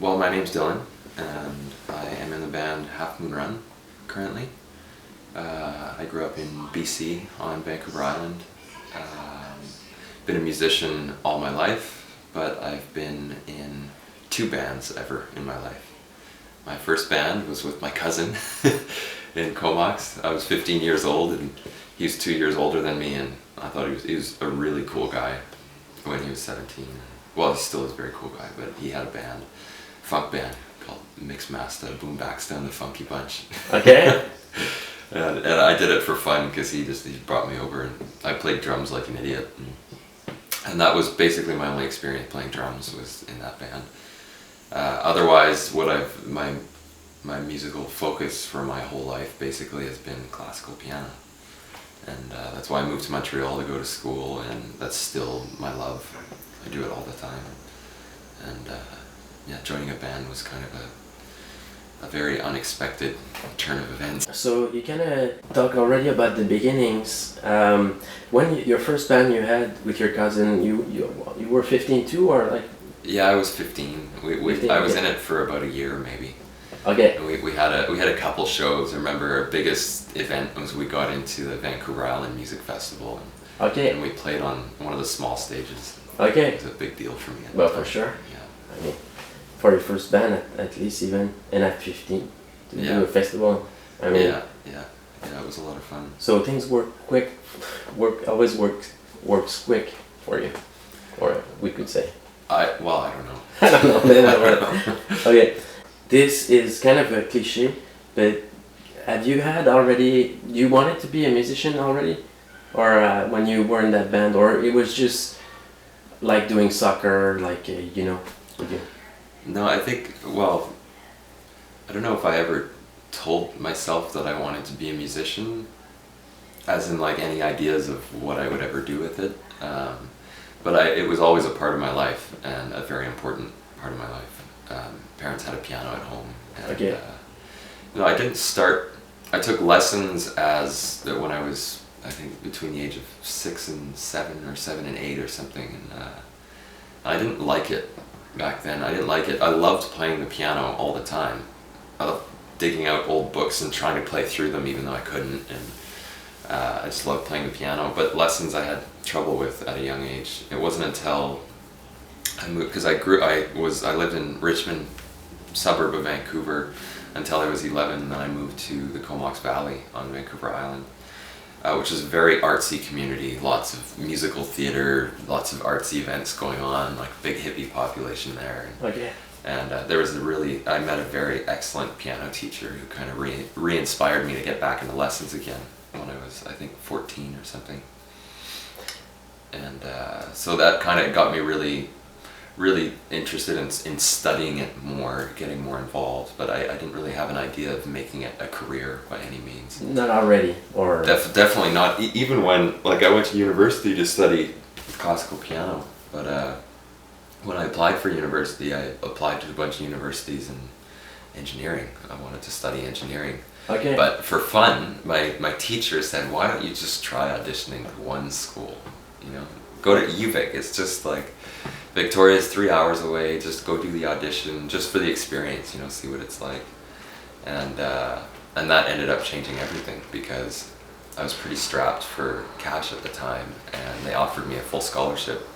Well, my name's Dylan, and I am in the band Half Moon Run currently. I grew up in BC on Vancouver Island. Um, been a musician all my life, but I've been in two bands ever in my life. My first band was with my cousin in Comox. I was 15 years old, and he was 2 years older than me, and I thought he was a really cool guy when he was 17. Well, he still is a very cool guy, but he had a band, funk band called Mixmaster Boom Baxter and the Funky Bunch. Okay. And I did it for fun because he brought me over, and I played drums like an idiot. And that was basically my only experience playing drums was in that band. Otherwise, my musical focus for my whole life basically has been classical piano. And that's why I moved to Montreal to go to school, and that's still my love. I do it all the time. And yeah, joining a band was kind of a very unexpected turn of events. So you kind of talk already about the beginnings. Your first band you had with your cousin, you were 15 too, or like? Yeah, I was 15. 15, I was okay. in it for about a year maybe. Okay. And we had a couple shows. I remember our biggest event was we got into the Vancouver Island Music Festival, Okay. and we played on one of the small stages. Okay. It was a big deal for me. Well, for sure. Yeah. I mean, for your first band, at least even, and at 15, to Yeah. do a festival. I mean, Yeah, it was a lot of fun. so things work quick. Always works quick for you, or we could say. I don't know. I don't know. Okay, this is kind of a cliche, but have you had already? You wanted to be a musician already, or when you were in that band, or it was just like doing soccer, like you know? Okay. No, I think, well, I don't know if I ever told myself that I wanted to be a musician, as in like any ideas of what I would ever do with it. But it was always a part of my life, and a very important part of my life. Parents had a piano at home. And, Okay. I didn't start, I took lessons when I was, I think, between the age of 6 and 7, or 7 and 8 or something. And I didn't like it back then. I didn't like it. I loved playing the piano all the time. I loved digging out old books and trying to play through them even though I couldn't. And I just loved playing the piano. But lessons I had trouble with at a young age. It wasn't until I moved, because I lived in Richmond, suburb of Vancouver, until I was 11, and then I moved to the Comox Valley on Vancouver Island, which is a very artsy community, lots of musical theater, lots of artsy events going on, like big hippie population there. Okay. And I met a very excellent piano teacher who kind of re-inspired me to get back into lessons again when I was, I think, 14 or something. And so that kind of got me really interested in studying it more, getting more involved, but I didn't really have an idea of making it a career by any means. Not already, or Definitely not. Even when, like, I went to university to study classical piano, but when I applied for university, I applied to a bunch of universities in engineering. I wanted to study engineering. okay. But for fun, my teacher said, why don't you just try auditioning to one school? You know, go to UVic. It's just like, Victoria's 3 hours away. Just go do the audition, just for the experience, you know, see what it's like. And that ended up changing everything, because I was pretty strapped for cash at the time, and they offered me a full scholarship.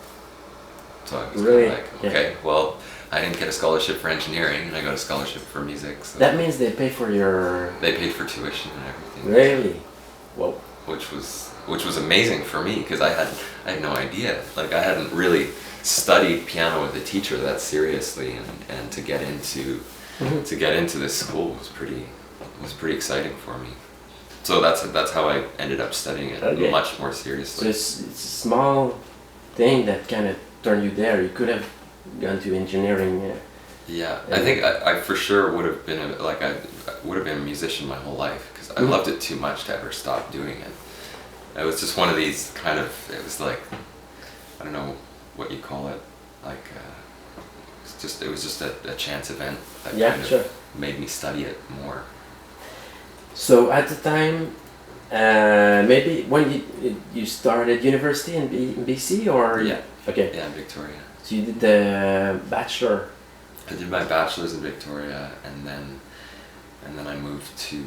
So I was Really? kind of like, okay, well, I didn't get a scholarship for engineering, and I got a scholarship for music. So That means they pay for your. they paid for tuition and everything. Really? Whoa. Which was amazing for me, because I had no idea. Like, I hadn't really studied piano with a teacher that seriously, and to get into this school was pretty exciting for me. So that's how I ended up studying it Okay. much more So seriously. it's a small thing that kind of turned you there. You could have gone to engineering. Yeah, I think I for sure would have been I would have been a musician my whole life, because I loved it too much to ever stop doing it. It was just one of these kind of, it was like, I don't know what you call it, like it was just a chance event that Yeah, kind of sure. made me study it more. So at the time, maybe when you started university in BC, or Yeah. okay. Yeah, in Victoria. So you did the bachelor. I did my bachelor's in Victoria, and then I moved to.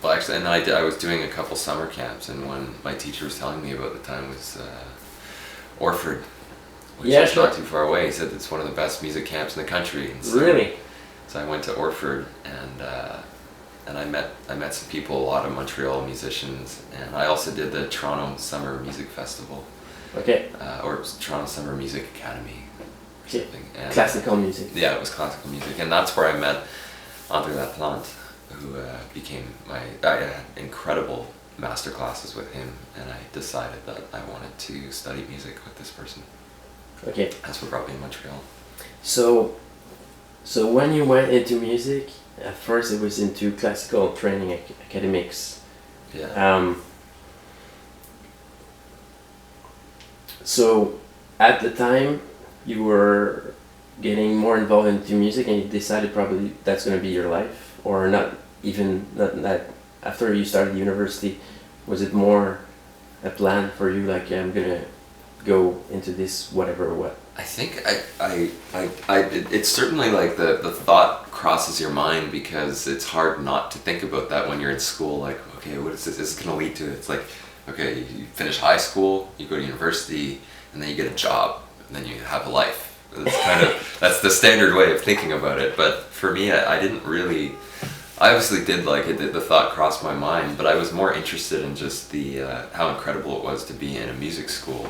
Well, actually, and I was doing a couple summer camps, and one my teacher was telling me about the time was Orford, which Yeah, is sure. not too far away. He said it's one of the best music camps in the country. And so, Really? So I went to Orford, and I met some people, a lot of Montreal musicians, and I also did the Toronto Summer Music Festival, Okay. or Toronto Summer Music Academy, or Okay. something. And, Classical music. yeah, it was classical music, and that's where I met Andre Laplante, who became I had incredible master classes with him, and I decided that I wanted to study music with this person. Okay. That's what brought me to Montreal. So when you went into music, at first it was into classical training academics. Yeah. So at the time you were getting more involved into music and you decided probably that's going to be your life, or not that after you started university, was it more a plan for you, like I'm going to go into this whatever what? I think it's certainly like the thought crosses your mind, because it's hard not to think about that when you're in school. Like, okay, what is this going to lead to? It's like, okay, you finish high school, you go to university, and then you get a job, and then you have a life. It's kind of that's the standard way of thinking about it. But for me, I didn't really. I obviously did like it. The thought crossed my mind, but I was more interested in just the how incredible it was to be in a music school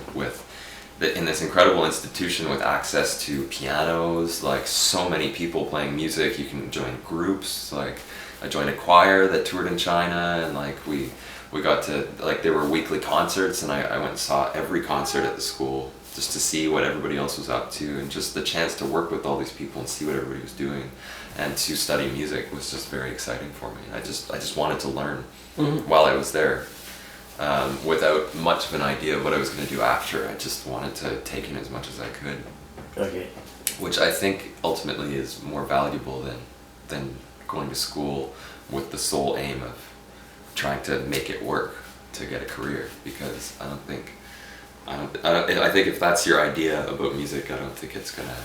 in this incredible institution with access to pianos, like so many people playing music. You can join groups. Like I joined a choir that toured in China, and like we got to, like, there were weekly concerts, and I went and saw every concert at the school just to see what everybody else was up to, and just the chance to work with all these people and see what everybody was doing, and to study music was just very exciting for me. I just wanted to learn while I was there. Without much of an idea of what I was going to do after. I just wanted to take in as much as I could. Okay. Which I think ultimately is more valuable than going to school with the sole aim of trying to make it work to get a career. Because I think if that's your idea about music, I don't think it's going to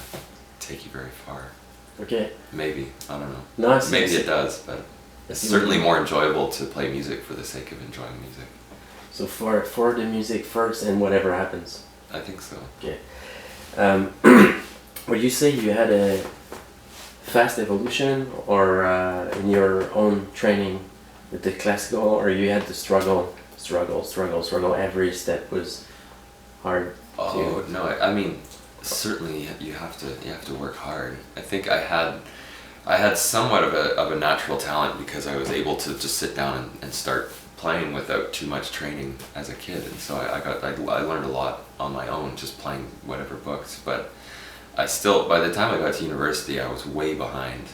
take you very far. Okay. Maybe. I don't know. No, I see, Maybe I see. it does, but it's certainly more enjoyable to play music for the sake of enjoying music. So for the music first, and whatever happens. I think so. Okay. Would you say you had a fast evolution, or in your own training with the classical, or you had to struggle? Every step was hard. Oh no! I mean, certainly you have to work hard. I think I had somewhat of a natural talent, because I was able to just sit down and start playing without too much training as a kid, and so I learned a lot on my own just playing whatever books. But I still, by the time I got to university, I was way behind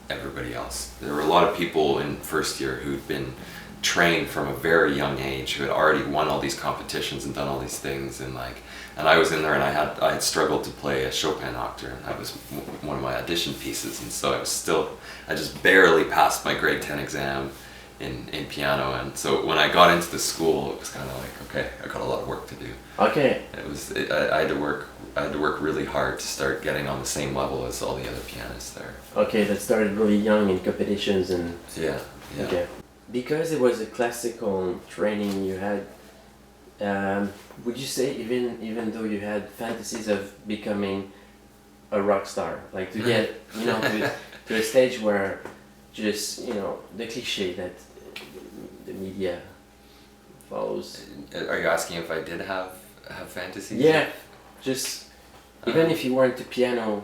everybody else. There were a lot of people in first year who'd been trained from a very young age, who had already won all these competitions and done all these things, and I was in there, and I had struggled to play a Chopin nocturne. That was one of my audition pieces, and so I just barely passed my grade 10 exam in piano. And so when I got into the school, it was kind of like, okay, I got a lot of work to do. Okay. I had to work really hard to start getting on the same level as all the other pianists there. Okay, that started really young in competitions and. Yeah. Okay. Because it was a classical training you had, would you say even though you had fantasies of becoming a rock star, like to get to a stage where just the cliche that the media follows. Are you asking if I did have fantasies? Yeah, just even if you weren't to piano,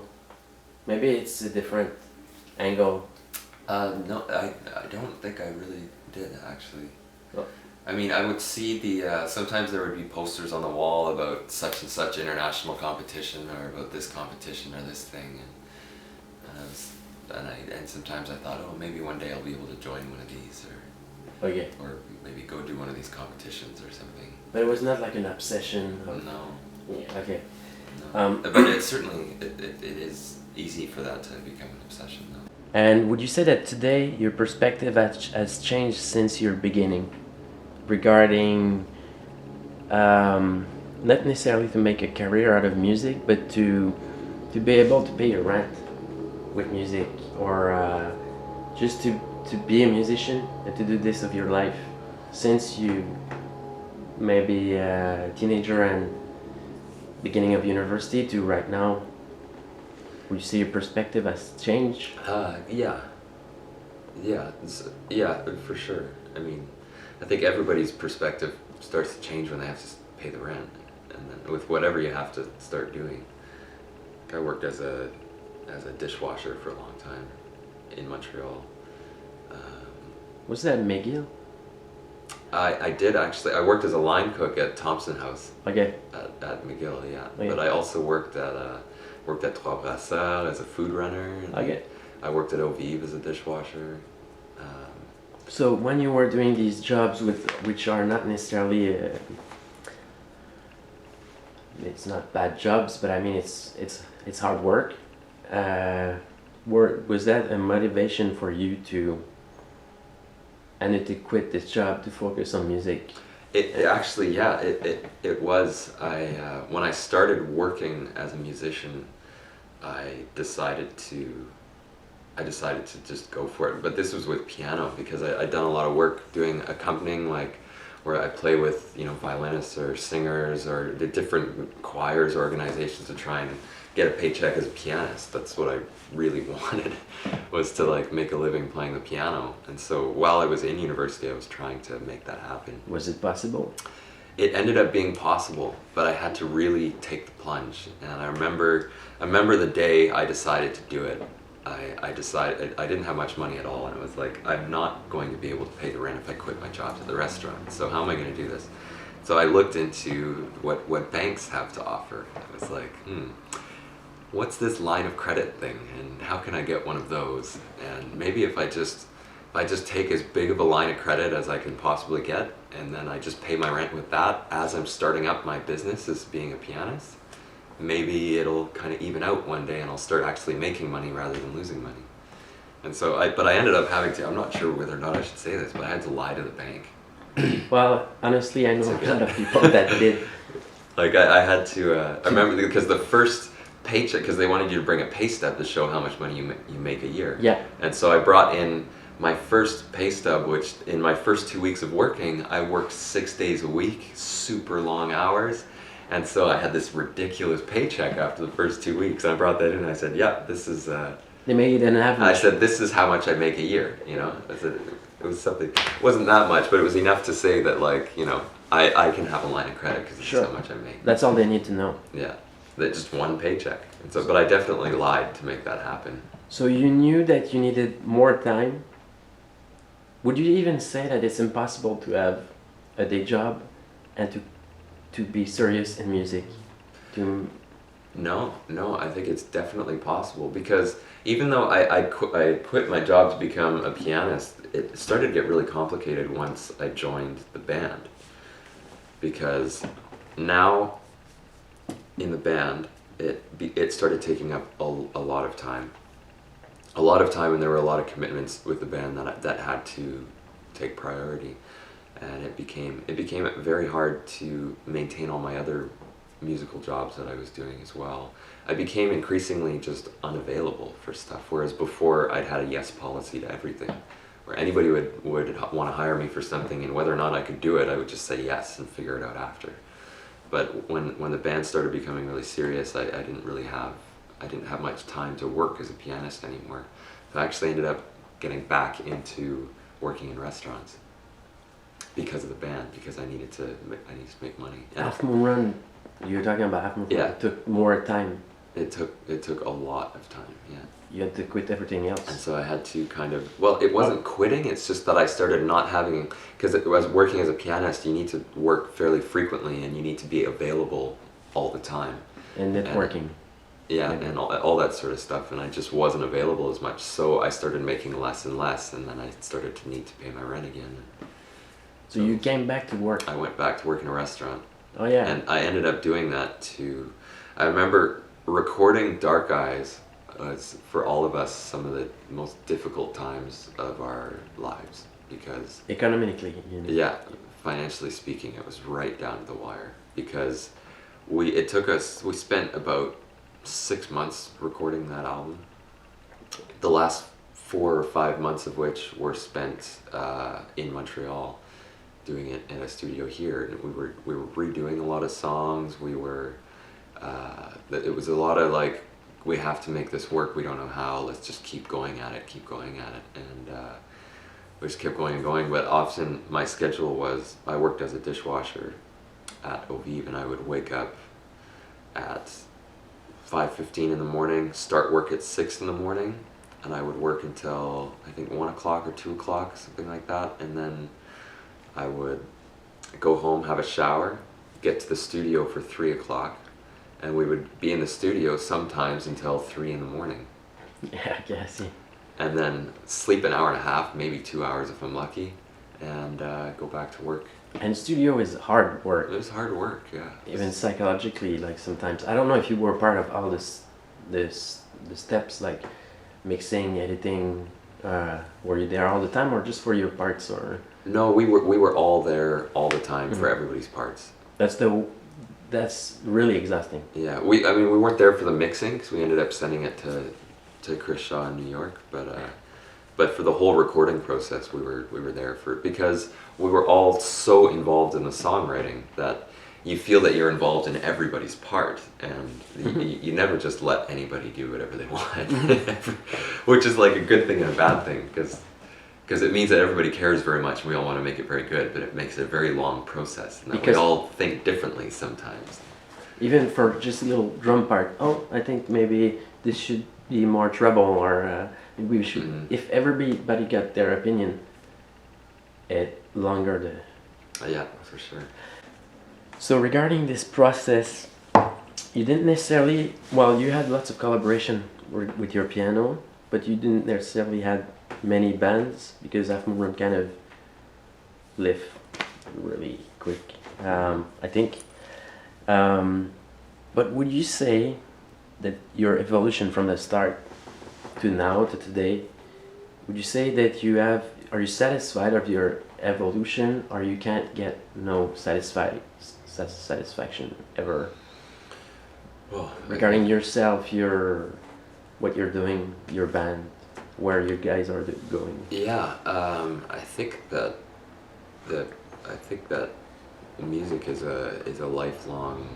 maybe it's a different angle. No, I don't think I really did, actually. Oh. I mean, I would see sometimes there would be posters on the wall about such and such international competition, or about this competition or this thing, and sometimes I thought, oh, maybe one day I'll be able to join one of these, or maybe go do one of these competitions or something. But it was not like an obsession. No. Yeah, okay. No. But it certainly it is easy for that to become an obsession, though. And would you say that today your perspective has changed since your beginning, regarding not necessarily to make a career out of music, but to to be able to pay your rent with music, or just to be a musician and to do this of your life, since you maybe a teenager and beginning of university to right now, would you see your perspective has changed? Yeah, yeah, for sure. I mean, I think everybody's perspective starts to change when they have to pay the rent, and then with whatever you have to start doing. I worked as a dishwasher for a long time in Montreal. Was that McGill? I did actually. I worked as a line cook at Thompson House Okay. at McGill, yeah. Okay. But I also worked at Trois Brasseurs as a food runner. And Okay. I worked at Eau Vive as a dishwasher. So when you were doing these jobs which are not necessarily it's not bad jobs, but I mean it's hard work. Was that a motivation for you to to quit this job to focus on music? It actually, yeah, it was. When I started working as a musician, I decided to just go for it. But this was with piano, because I'd done a lot of work doing accompanying, like where I play with, violinists or singers or the different choirs, organizations, to try and get a paycheck as a pianist. That's what I really wanted, was to like make a living playing the piano. And so while I was in university, I was trying to make that happen. Was it possible? It ended up being possible, but I had to really take the plunge. And I remember the day I decided to do it. I decided I didn't have much money at all, and it was like, I'm not going to be able to pay the rent if I quit my job at the restaurant. So how am I going to do this? So I looked into what banks have to offer. I was like, what's this line of credit thing, and how can I get one of those? And maybe if I just take as big of a line of credit as I can possibly get, and then I just pay my rent with that as I'm starting up my business as being a pianist, maybe it'll kind of even out one day and I'll start actually making money rather than losing money. And so I ended up having to, I'm not sure whether or not I should say this, but I had to lie to the bank. Well, honestly, I know a lot of people that did. Like I had to, I remember because the first paycheck, because they wanted you to bring a pay stub to show how much money you make a year. Yeah. And so I brought in my first pay stub, which in my first 2 weeks of working, I worked 6 days a week, super long hours. And so I had this ridiculous paycheck after the first 2 weeks. And I brought that in and I said, yeah, this is... They made it an average. I said, this is how much I make a year, I said, it was something... It wasn't that much, but it was enough to say that, like, I can have a line of credit because this Sure. is how much I make. That's all they need to know. Yeah, that just one paycheck. And so, but I definitely lied to make that happen. So you knew that you needed more time. Would you even say that it's impossible to have a day job and to be serious in music? No, I think it's definitely possible, because even though I quit my job to become a pianist, it started to get really complicated once I joined the band. Because now in the band, it started taking up a lot of time. A lot of time, and there were a lot of commitments with the band that had to take priority. And it became very hard to maintain all my other musical jobs that I was doing as well. I became increasingly just unavailable for stuff, whereas before I'd had a yes policy to everything, where anybody would want to hire me for something, and whether or not I could do it, I would just say yes and figure it out after. But when the band started becoming really serious, I didn't have much time to work as a pianist anymore. So I actually ended up getting back into working in restaurants because of the band, because I needed to make money. And Half Moon Run, you're talking about Half Moon Run. Yeah. It took more time. It took a lot of time, yeah. You had to quit everything else. And so I had to kind of, well, it wasn't quitting, it's just that I started not having, because I was working as a pianist, you need to work fairly frequently and you need to be available all the time. And networking. Yeah, and all that sort of stuff, and I just wasn't available as much, so I started making less and less, and then I started to need to pay my rent again. So you came back to work. I went back to work in a restaurant. Oh yeah. And I ended up doing that to, I remember recording Dark Eyes was for all of us some of the most difficult times of our lives, because economically, yeah, financially speaking, it was right down to the wire, because we spent about 6 months recording that album. The last 4 or 5 months of which were spent in Montreal, doing it in a studio here. And we were redoing a lot of songs. It was a lot of like, we have to make this work. We don't know how. Let's just keep going at it. And we just kept going and going. But often my schedule was, I worked as a dishwasher at Ovive, and I would wake up at 5:15 in the morning, start work at 6 in the morning, and I would work until I think 1 o'clock or 2 o'clock, something like that. And then I would go home, have a shower, get to the studio for 3 o'clock, and we would be in the studio sometimes until 3 in the morning. Yeah, I guess. And then sleep an hour and a half, maybe 2 hours if I'm lucky, and go back to work. And studio is hard work. It was hard work, yeah. Even psychologically, like sometimes. I don't know if you were part of all the steps, like mixing, editing. Were you there all the time, or just for your parts, or? No, we were all there all the time for everybody's parts. That's really exhausting. Yeah, we weren't there for the mixing because we ended up sending it to Chris Shaw in New York, but for the whole recording process we were there for, because we were all so involved in the songwriting that you feel that you're involved in everybody's part, and you never just let anybody do whatever they want, which is like a good thing and a bad thing, because it means that everybody cares very much and we all want to make it very good, but it makes it a very long process, and that we all think differently sometimes. Even for just a little drum part, I think maybe this should be more treble, or we should, if everybody got their opinion, it longer the... Yeah, for sure. So regarding this process, you didn't necessarily, well, you had lots of collaboration with your piano, but you didn't necessarily had many bands, because Half Moon Run kind of lived really quick, I think. But would you say that your evolution from the start to now to today, would you say that are you satisfied of your evolution, or you can't get no satisfaction ever? Well, regarding yourself, what you're doing, your band, where you guys are going? Yeah, I think that music is a lifelong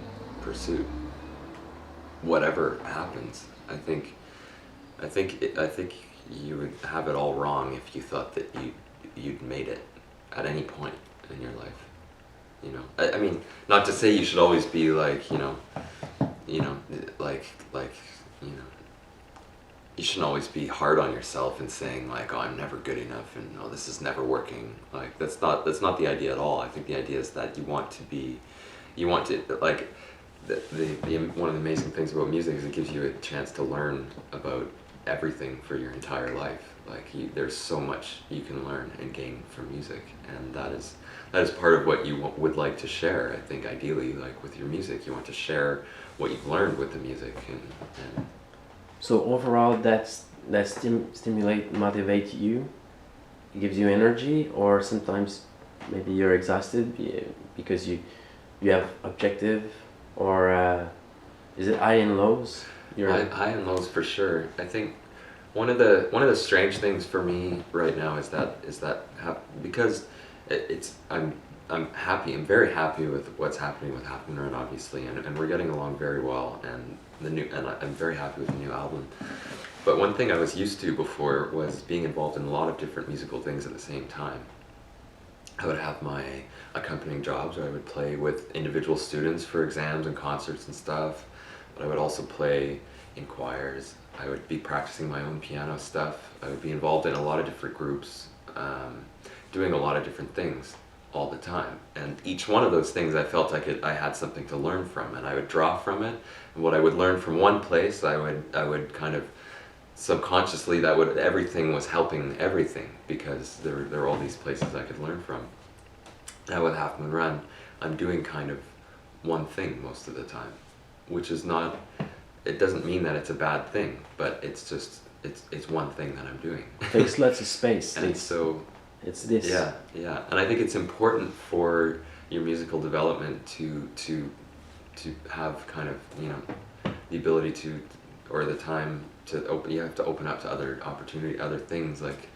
pursuit. Whatever happens, I think you would have it all wrong if you thought that you'd made it at any point in your life. You know, I mean, not to say you should always be like, you shouldn't always be hard on yourself and saying like, oh, I'm never good enough, and oh, this is never working. Like that's not the idea at all. I think the idea is that you want to like, one of the amazing things about music is it gives you a chance to learn about everything for your entire life. Like there's so much you can learn and gain from music, and that is part of what you would like to share. I think ideally, like with your music, you want to share what you've learned with the music, and so overall, that stimulate, motivate you. It gives you energy, or sometimes maybe you're exhausted because you have objective, or is it high and lows? High and lows for sure. I think one of the strange things for me right now is that because I'm happy. I'm very happy with what's happening with Half Moon Run, obviously, and we're getting along very well, and I'm very happy with the new album. But one thing I was used to before was being involved in a lot of different musical things at the same time. I would have my accompanying jobs where I would play with individual students for exams and concerts and stuff, but I would also play in choirs. I would be practicing my own piano stuff. I would be involved in a lot of different groups, doing a lot of different things all the time. And each one of those things I felt I had something to learn from, and I would draw from it. And what I would learn from one place, I would kind of subconsciously, everything was helping everything, because there were all these places I could learn from. Now with Half Moon Run, I'm doing kind of one thing most of the time, which is not, it doesn't mean that it's a bad thing, but it's just, it's one thing that I'm doing. Takes lots of space. And so it's this. Yeah, and I think it's important for your musical development to have kind of, the ability to, or the time to open. You have to open up to other opportunity, other things. Like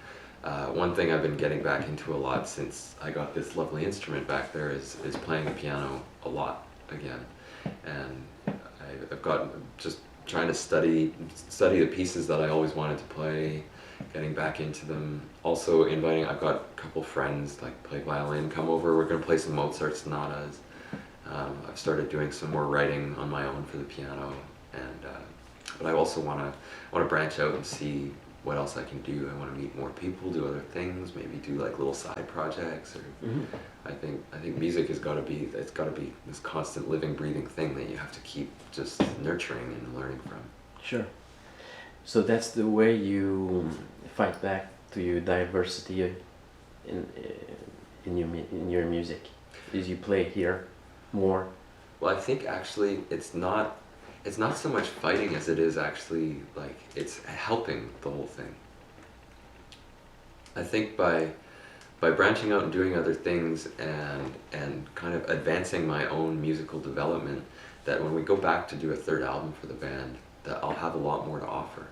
one thing I've been getting back into a lot since I got this lovely instrument back there is playing the piano a lot again, and I've got just trying to study the pieces that I always wanted to play, getting back into them. Also inviting, I've got a couple friends like play violin, come over. We're gonna play some Mozart sonatas. I've started doing some more writing on my own for the piano, and but I also want to branch out and see what else I can do. I want to meet more people, do other things, maybe do like little side projects. Or I think music has got to be, it's got to be this constant living, breathing thing that you have to keep just nurturing and learning from. Sure. So that's the way you fight back to your diversity in your music, is you play here more. Well, I think actually it's not so much fighting as it is actually like it's helping the whole thing. I think by branching out and doing other things and kind of advancing my own musical development, that when we go back to do a third album for the band, that I'll have a lot more to offer.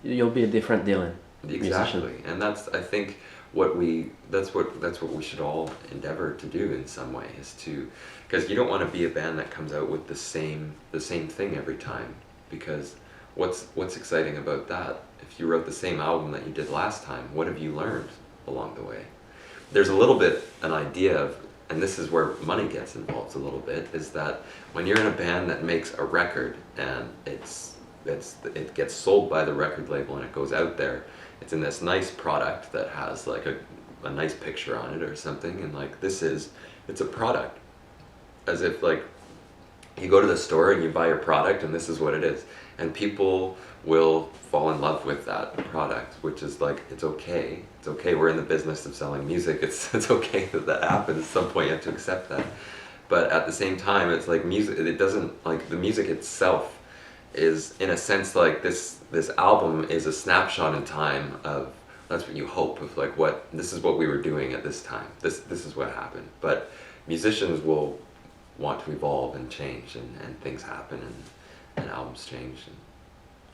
You'll be a different Dylan. Exactly, Musician. and that's, I think, that's what we should all endeavor to do in some way, is to, because you don't want to be a band that comes out with the same thing every time, because what's exciting about that? If you wrote the same album that you did last time, what have you learned along the way? There's a little bit an idea of, and this is where money gets involved a little bit, is that when you're in a band that makes a record and it gets sold by the record label and it goes out there, it's in this nice product that has like a nice picture on it or something, and like it's a product, as if like you go to the store and you buy your product and this is what it is, and people will fall in love with that product, which is like, it's okay, we're in the business of selling music, it's okay that happens. At some point you have to accept that, but at the same time it's like music, it doesn't, like the music itself is in a sense like this album is a snapshot in time of, that's what you hope of, like this is what we were doing at this time, this is what happened. But musicians will want to evolve and change, and things happen, and albums change.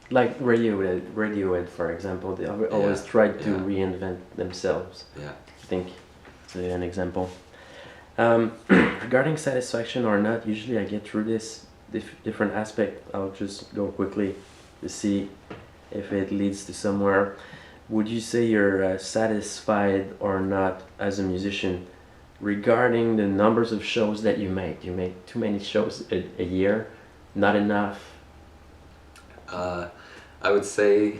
Like Radiohead, for example, they always tried to reinvent themselves. Yeah. I think it's an example. Regarding satisfaction or not, usually I get through this different aspect. I'll just go quickly to see if it leads to somewhere. Would you say you're satisfied or not as a musician regarding the numbers of shows that you make? You make too many shows a year, not enough? I would say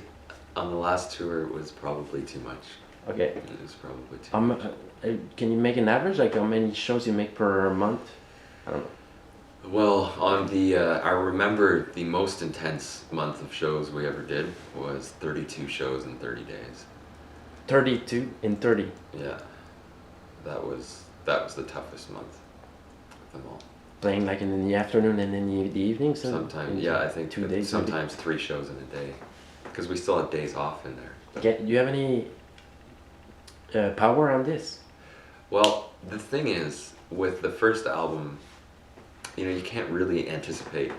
on the last tour it was probably too much. Okay. It was probably too much. Can you make an average, like how many shows you make per month? I don't know. Well, on the I remember the most intense month of shows we ever did was 32 shows in 30 days. 32 in 30? Yeah. That was the toughest month of them all. Playing like in the afternoon and in the evening? So sometimes, yeah, I think 2 days. Sometimes maybe 3 shows in a day, because we still have days off in there. Do you have any power on this? Well, the thing is, with the first album, you can't really anticipate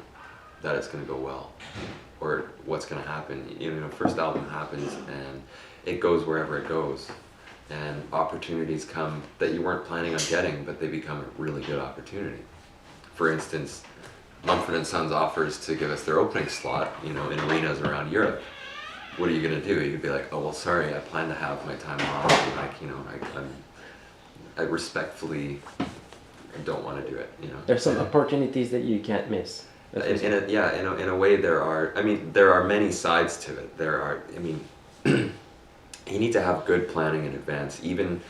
that it's going to go well, or what's going to happen. First album happens and it goes wherever it goes, and opportunities come that you weren't planning on getting, but they become a really good opportunity. For instance, Mumford & Sons offers to give us their opening slot, in arenas around Europe. What are you going to do? You'd be like, oh, well, sorry, I plan to have my time off. I respectfully don't want to do it. There's some opportunities that you can't miss. In a way, there are many sides to it. You need to have good planning in advance, even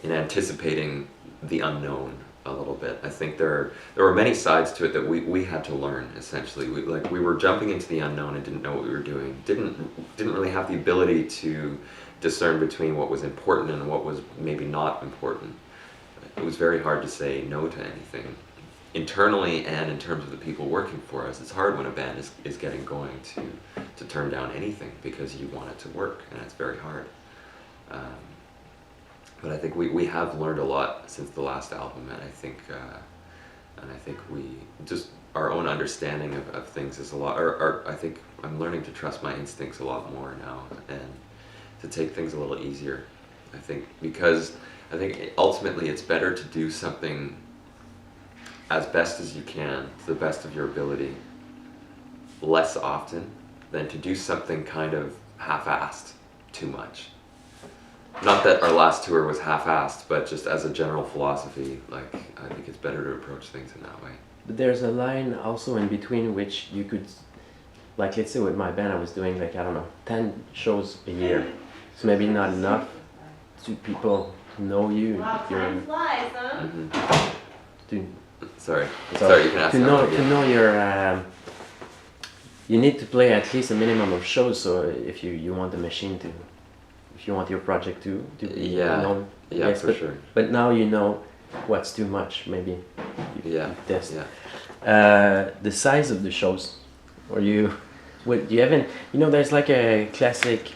in anticipating the unknown a little bit. I think there were many sides to it that we had to learn. Essentially, we were jumping into the unknown and didn't know what we were doing. Didn't really have the ability to discern between what was important and what was maybe not important. It was very hard to say no to anything. Internally and in terms of the people working for us, it's hard when a band is getting going to turn down anything, because you want it to work, and it's very hard. But I think we have learned a lot since the last album, and I think we just our own understanding of things is a lot, or I think I'm learning to trust my instincts a lot more now, and to take things a little easier. I think because I think ultimately it's better to do something as best as you can, to the best of your ability, less often than to do something kind of half-assed too much. Not that our last tour was half-assed, but just as a general philosophy, like, I think it's better to approach things in that way. But there's a line also in between which you could, like, let's say with my band I was doing like, I don't know, 10 shows a year. So maybe not enough to people know you. Wow, time flies, huh? To, Sorry, so sorry, you can ask to that know again. to know your you need to play at least a minimum of shows. So if you want the machine to, if you want your project to be Yeah, known, yeah, yes, for but, sure. But now you know what's too much. Maybe Yeah, test. yeah. The size of the shows, or you, what do you haven't? You know, there's like a classic,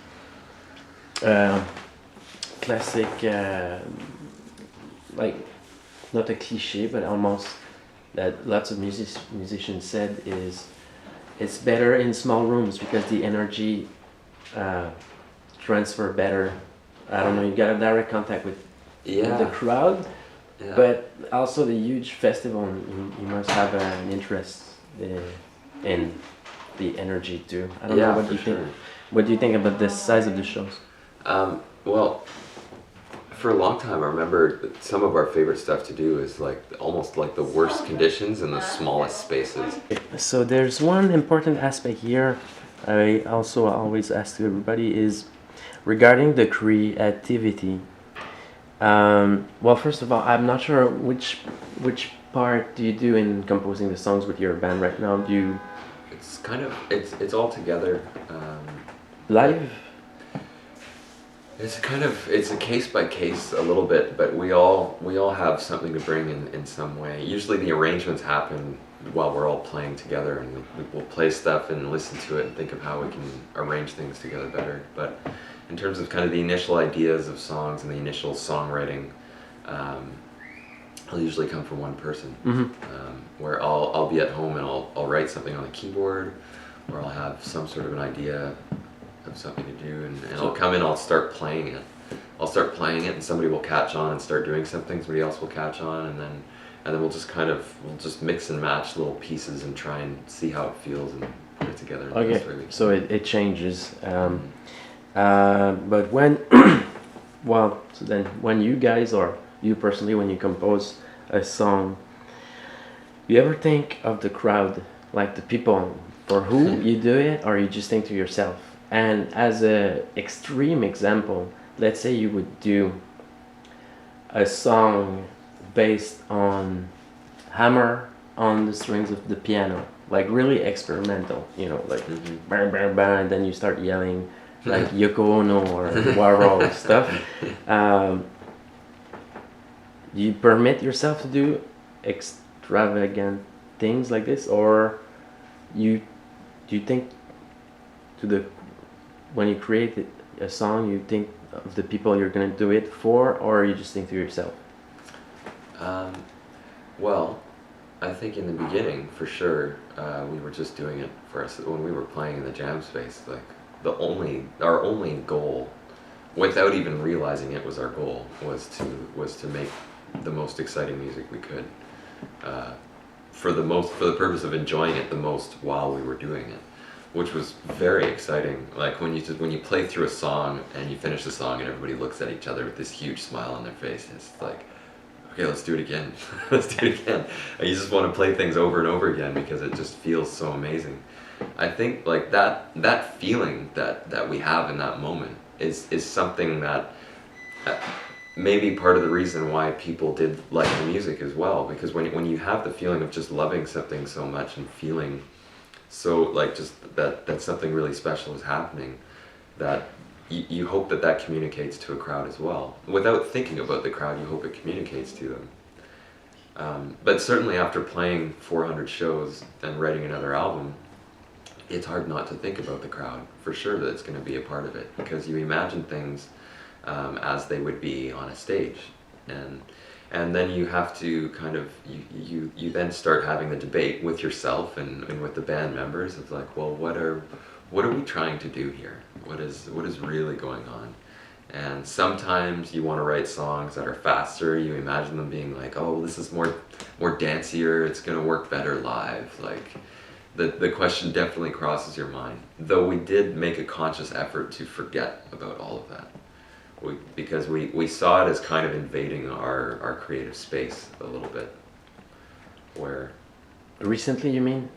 classic, like not a cliche, but almost that lots of musicians said is it's better in small rooms because the energy transfer better. I don't know. You got a direct contact with the crowd. Yeah. But also the huge festival, you must have an interest in the energy too. I don't know what you think. What do you think about the size of the shows? Well, for a long time, I remember that some of our favorite stuff to do is like almost like the worst conditions in the smallest spaces. So there's one important aspect here. I also always ask to everybody is regarding the creativity. Well, first of all, I'm not sure which part do you do in composing the songs with your band right now. Do you It's kind of it's all together. live? It's a case by case a little bit, but we all have something to bring in some way. Usually the arrangements happen while we're all playing together, and we'll play stuff and listen to it and think of how we can arrange things together better. But in terms of kind of the initial ideas of songs and the initial songwriting, it'll usually come from one person. Where I'll be at home and I'll write something on the keyboard, or I'll have some sort of an idea of something to do, and I'll come in, I'll start playing it. I'll start playing it, and somebody will catch on and start doing something. Somebody else will catch on, and then we'll just mix and match little pieces and try and see how it feels and put it together. Okay, so it changes. But when, well, so then when you guys or you personally, when you compose a song, you ever think of the crowd, like the people for who you do it, or you just think to yourself? And as a extreme example, let's say you would do a song based on hammer on the strings of the piano, like really experimental, you know, like bang bang bang, and then you start yelling like Yoko Ono or Warhol stuff. You permit yourself to do extravagant things like this, or do you think to the when you create a song, you think of the people you're gonna do it for, or you just think to yourself? Well, I think in the beginning, for sure, we were just doing it for us. When we were playing in the jam space, like our only goal, without even realizing it was our goal, was to make the most exciting music we could, for the purpose of enjoying it the most while we were doing it, which was very exciting. Like when you play through a song and you finish the song and everybody looks at each other with this huge smile on their face, and it's like, okay, let's do it again. Let's do it again. And you just want to play things over and over again because it just feels so amazing. I think like that feeling that we have in that moment is something that may be part of the reason why people did like the music as well. Because when you have the feeling of just loving something so much and feeling so like just that something really special is happening, that you hope that communicates to a crowd as well. Without thinking about the crowd, you hope it communicates to them. But certainly after playing 400 shows and writing another album, it's hard not to think about the crowd. For sure that it's going to be a part of it, because you imagine things as they would be on a stage. And and then you have to kind of you then start having the debate with yourself and with the band members of like, well, what are we trying to do here? What is really going on? And sometimes you want to write songs that are faster. You imagine them being like, oh, this is more dancier. It's gonna work better live. Like the question definitely crosses your mind. Though we did make a conscious effort to forget about all of that. Because we saw it as kind of invading our creative space a little bit. Where Recently, you mean?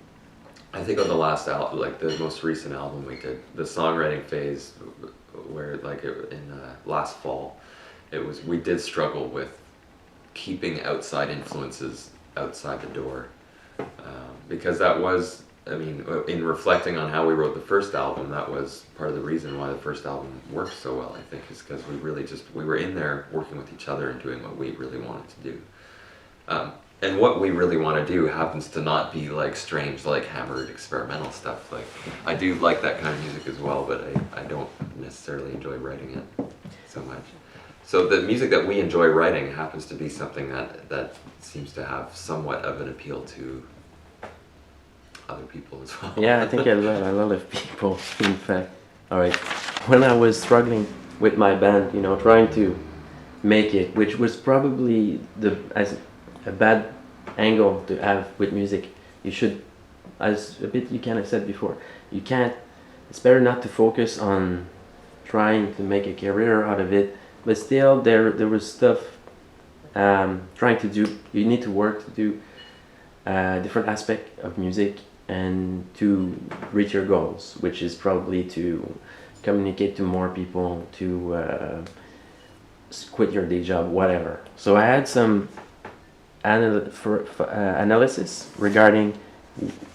I think on the last album, like the most recent album we did, the songwriting phase, where like in last fall, we did struggle with keeping outside influences outside the door, because that was, I mean, in reflecting on how we wrote the first album, that was part of the reason why the first album worked so well, I think, is because we were in there working with each other and doing what we really wanted to do. And what we really want to do happens to not be like strange, like hammered experimental stuff. Like, I do like that kind of music as well, but I don't necessarily enjoy writing it so much. So the music that we enjoy writing happens to be something that seems to have somewhat of an appeal to other people as well. Yeah, I think a lot of people, in fact. All right. When I was struggling with my band, you know, trying to make it, which was probably as a bad angle to have with music. You should, as a bit you kind of said before, you can't. It's better not to focus on trying to make a career out of it. But still, there was stuff trying to do. You need to work to do different aspect of music and to reach your goals, which is probably to communicate to more people, to quit your day job, whatever. So I had some analysis regarding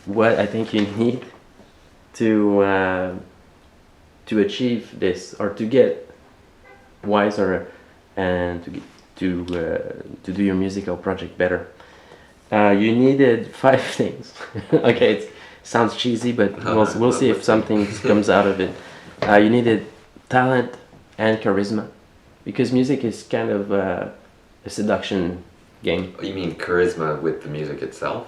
what I think you need to achieve this, or to get wiser and to do your musical project better. You needed 5 things. Okay, it sounds cheesy, but we'll see if something comes out of it. You needed talent and charisma, because music is kind of a seduction game. You mean charisma with the music itself?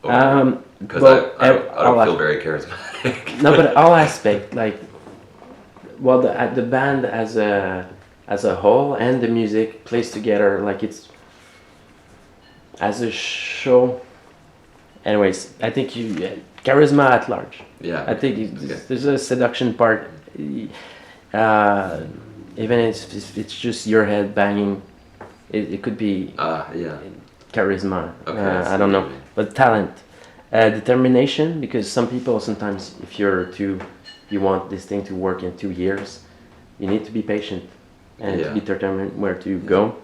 Because Well, I don't feel very charismatic. No, but all aspect, like, well, the band as a whole and the music plays together, like it's as a show. Anyways, I think charisma at large. Yeah. I think there's a seduction part. Even if it's just your head banging, it could be yeah. charisma. Okay, I don't know, but talent, determination. Because some people sometimes, if you want this thing to work in 2 years, you need to be patient and to be determined where to go.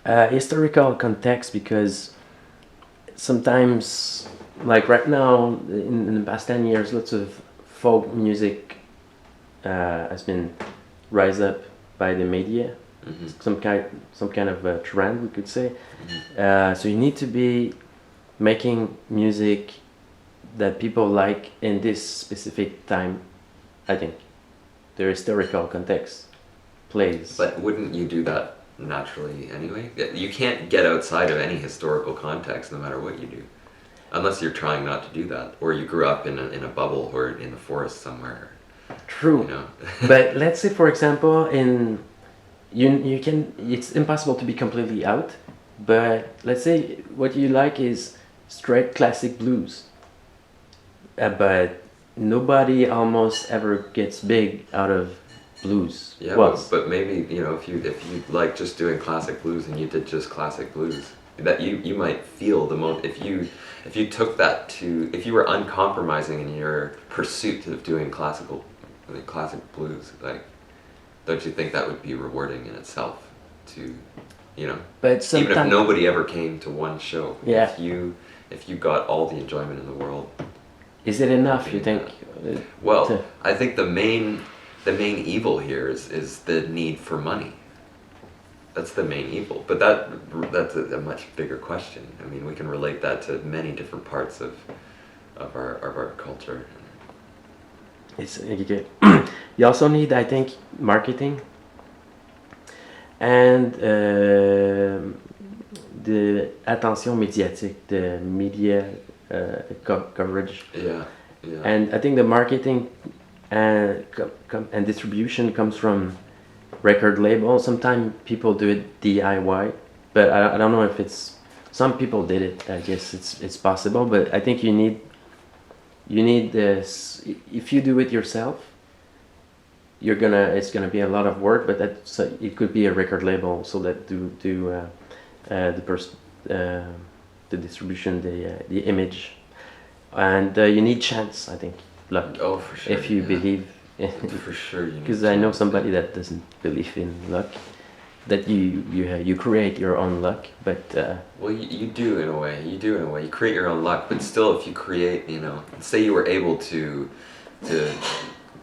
Historical context, because sometimes, like right now, in the past 10 years, lots of folk music has been rise up by the media. Mm-hmm. Some kind of a trend, we could say. So you need to be making music that people like in this specific time. I think the historical context plays. But wouldn't you do that naturally anyway? You can't get outside of any historical context no matter what you do, unless you're trying not to do that, or you grew up in a bubble or in the forest somewhere. True. You know? But let's say, for example, you can. It's impossible to be completely out. But let's say what you like is straight classic blues. But nobody almost ever gets big out of blues. Yeah, Well, but maybe, you know, if you like just doing classic blues and you did just classic blues, that you might feel the most, if you took that to, if you were uncompromising in your pursuit of doing classic blues, like, don't you think that would be rewarding in itself to, you know, but even if sometimes nobody ever came to one show, Yeah. if you got all the enjoyment in the world. is it enough? You think? Well, to- I think the main evil here is the need for money. That's the main evil. But that's a much bigger question. I mean, we can relate that to many different parts of our culture. It's you also need, I think, marketing and the attention médiatique, the media coverage. Yeah, yeah. And I think the marketing and distribution comes from record label. Sometimes people do it DIY, but I don't know if it's, some people did it. I guess it's possible, but I think you need this. If you do it yourself, it's gonna be a lot of work, but it could be a record label, so that the distribution, the image, and you need chance, I think, luck. Oh, for sure. If you believe, for sure, because I know somebody that doesn't believe in luck, that you create your own luck, but well, you do in a way. You create your own luck, but still, if you create, say you were able to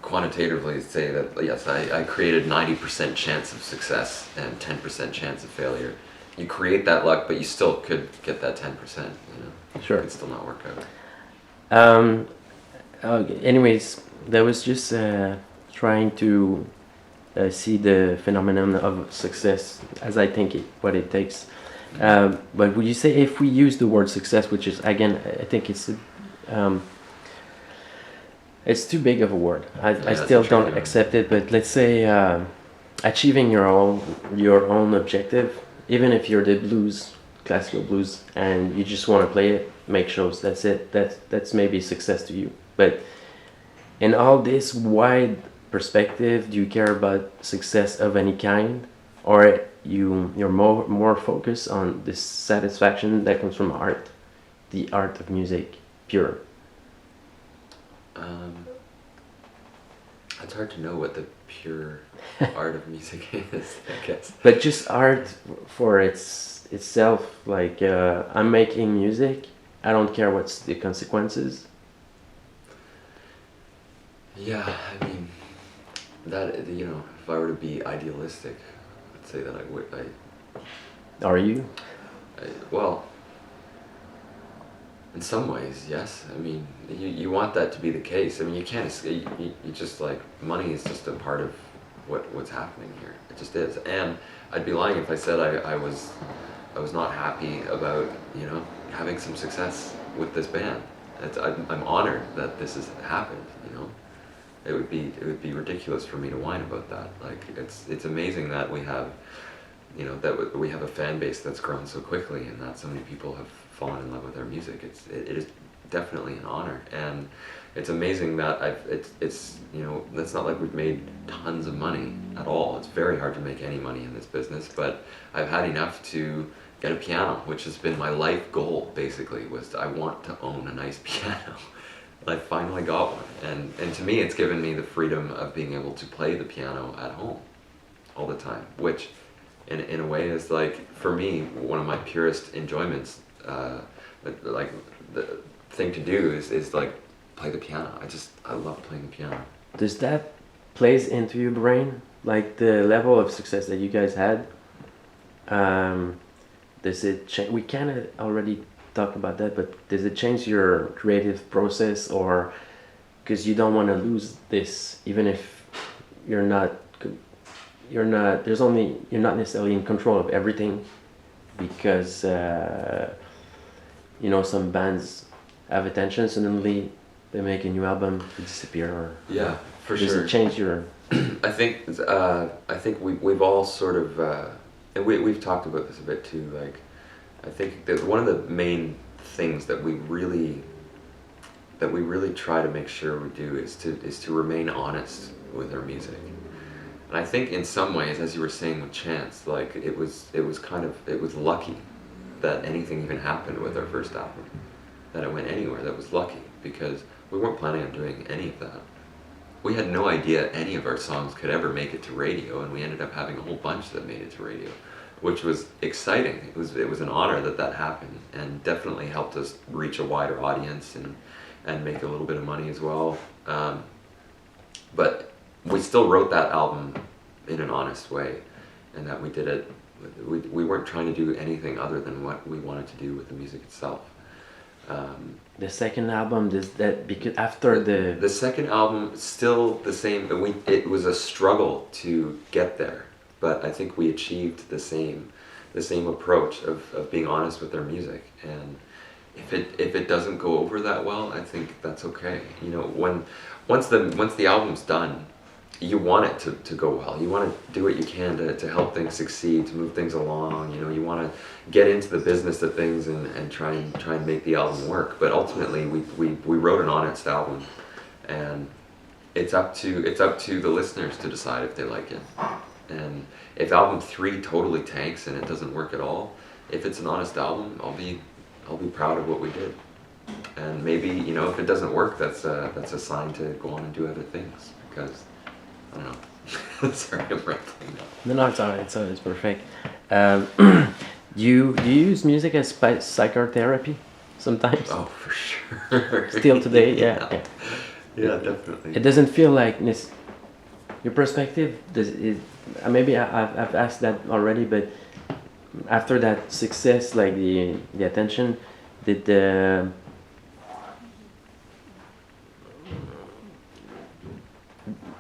quantitatively say that, yes, I created 90% chance of success and 10% chance of failure. You create that luck, but you still could get that 10%. Sure. It could still not work out. Okay. Anyways, that was just trying to see the phenomenon of success as I think what it takes. But would you say, if we use the word success, which is, again, I think it's too big of a word. I still don't accept it. But let's say achieving your own objective, even if you're the blues, classical blues, and you just want to play it, make shows. That's it. That's maybe success to you. But in all this wide perspective, do you care about success of any kind, or you're more focused on this satisfaction that comes from art, the art of music, pure? It's hard to know what the pure art of music is, I guess. But just art for itself, like I'm making music, I don't care what's the consequences. Yeah, I mean, that, if I were to be idealistic, I'd say that I would. Are you? Well, in some ways, yes. I mean, you want that to be the case. I mean, you can't escape. You just, like, money is just a part of what's happening here. It just is. And I'd be lying if I said I was not happy about, having some success with this band. I'm honored that this has happened. It would be ridiculous for me to whine about that. Like, it's amazing that we have, that we have a fan base that's grown so quickly, and that so many people have fallen in love with our music. It is definitely an honor, and it's amazing that it's not like we've made tons of money at all. It's very hard to make any money in this business, but I've had enough to get a piano, which has been my life goal. Basically, was I want to own a nice piano. I finally got one, and to me, it's given me the freedom of being able to play the piano at home all the time, which in a way is, like, for me, one of my purest enjoyments. Like, the thing to do is like play the piano. I love playing the piano. Does that plays into your brain, like the level of success that you guys had? Does it change? We kind of already talk about that, but does it change your creative process, or because you don't want to lose this, even if you're not necessarily in control of everything, because some bands have attention, suddenly they make a new album, they disappear, or yeah, for does sure. it change your? I think we've all sort of and we've talked about this a bit too. Like, I think that one of the main things that we really try to make sure we do is to remain honest with our music. And I think in some ways, as you were saying with Chance, like, it was lucky that anything even happened with our first album, that it went anywhere. That was lucky, because we weren't planning on doing any of that. We had no idea any of our songs could ever make it to radio, and we ended up having a whole bunch that made it to radio, which was exciting. It was an honor that happened, and definitely helped us reach a wider audience and make a little bit of money as well. But we still wrote that album in an honest way, and that we did it. We weren't trying to do anything other than what we wanted to do with the music itself. The second album, because after the second album, still the same. It was a struggle to get there, but I think we achieved the same the same approach of being honest with their music. And if it doesn't go over that well, I think that's okay. You know, once the album's done, you want it to go well. You want to do what you can to help things succeed, to move things along. You know, you want to get into the business of things and try and make the album work. But ultimately, we wrote an honest album, and it's up to the listeners to decide if they like it. And if album 3 totally tanks and it doesn't work at all, if it's an honest album, I'll be proud of what we did. And maybe, you know, if it doesn't work, that's a sign to go on and do other things, because I don't know. Sorry, I'm rambling now. No, it's alright. It's perfect. You use music as psychotherapy sometimes. Oh, for sure. Still today, yeah. Yeah, definitely. It doesn't feel like this. Your perspective does it. Maybe I've asked that already, but after that success, like the attention, did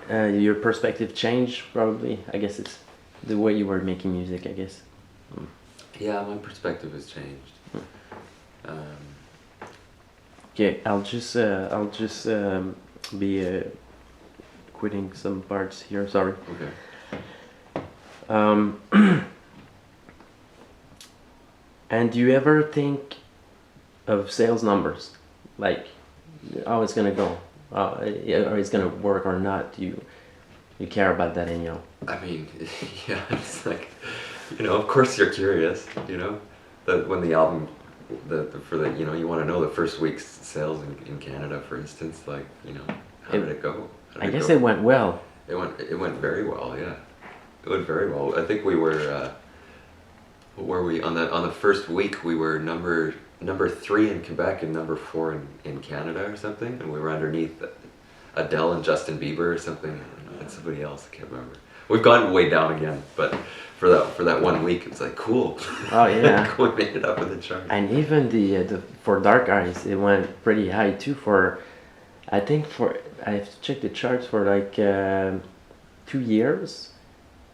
your perspective change? Probably. I guess it's the way you were making music. I guess. Yeah, my perspective has changed. Okay, I'll just be quitting some parts here. Sorry. Okay. And do you ever think of sales numbers, like, oh, it's gonna go, or it's gonna work or not? Do you care about that anyhow? I mean, yeah, it's like, you know, of course you're curious, you know, that when the album, you know, you want to know the first week's sales in Canada, for instance, like, you know, how did it go? I guess it went well. It went very well, yeah. It went very well. I think we were, what were we, on the first week we were number 3 in Quebec and number 4 in Canada or something, and we were underneath Adele and Justin Bieber or something, and somebody else, I can't remember. We've gone way down again, but for that 1 week, it was like, cool. Oh yeah. We made it up in the chart. And even the for Dark Eyes, it went pretty high too. I've checked the charts for like 2 years.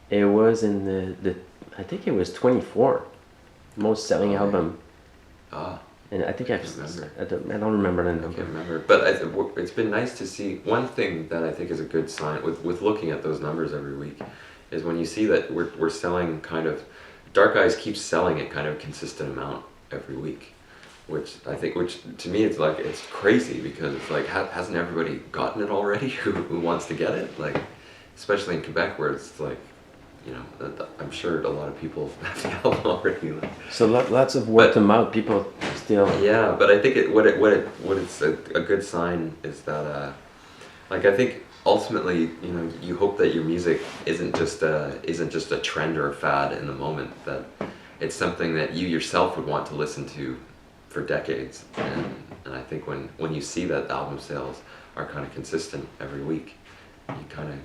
It was in the I think it was 24 most selling album. Ah. And I think I don't remember the I number. can't remember, but it's been nice to see. One thing that I think is a good sign with looking at those numbers every week is when you see that we're selling kind of, Dark Eyes keeps selling a kind of consistent amount every week, which to me it's like, it's crazy, because it's like, hasn't everybody gotten it already who wants to get it? Like, especially in Quebec, where it's like, you know, I'm sure a lot of people have the album already. Like. So lots of word of mouth, people still. Yeah, but I think what it's a good sign is that, like, I think ultimately, you know, you hope that your music isn't just a trend or a fad in the moment, that it's something that you yourself would want to listen to for decades. And I think when you see that album sales are kind of consistent every week, you kind of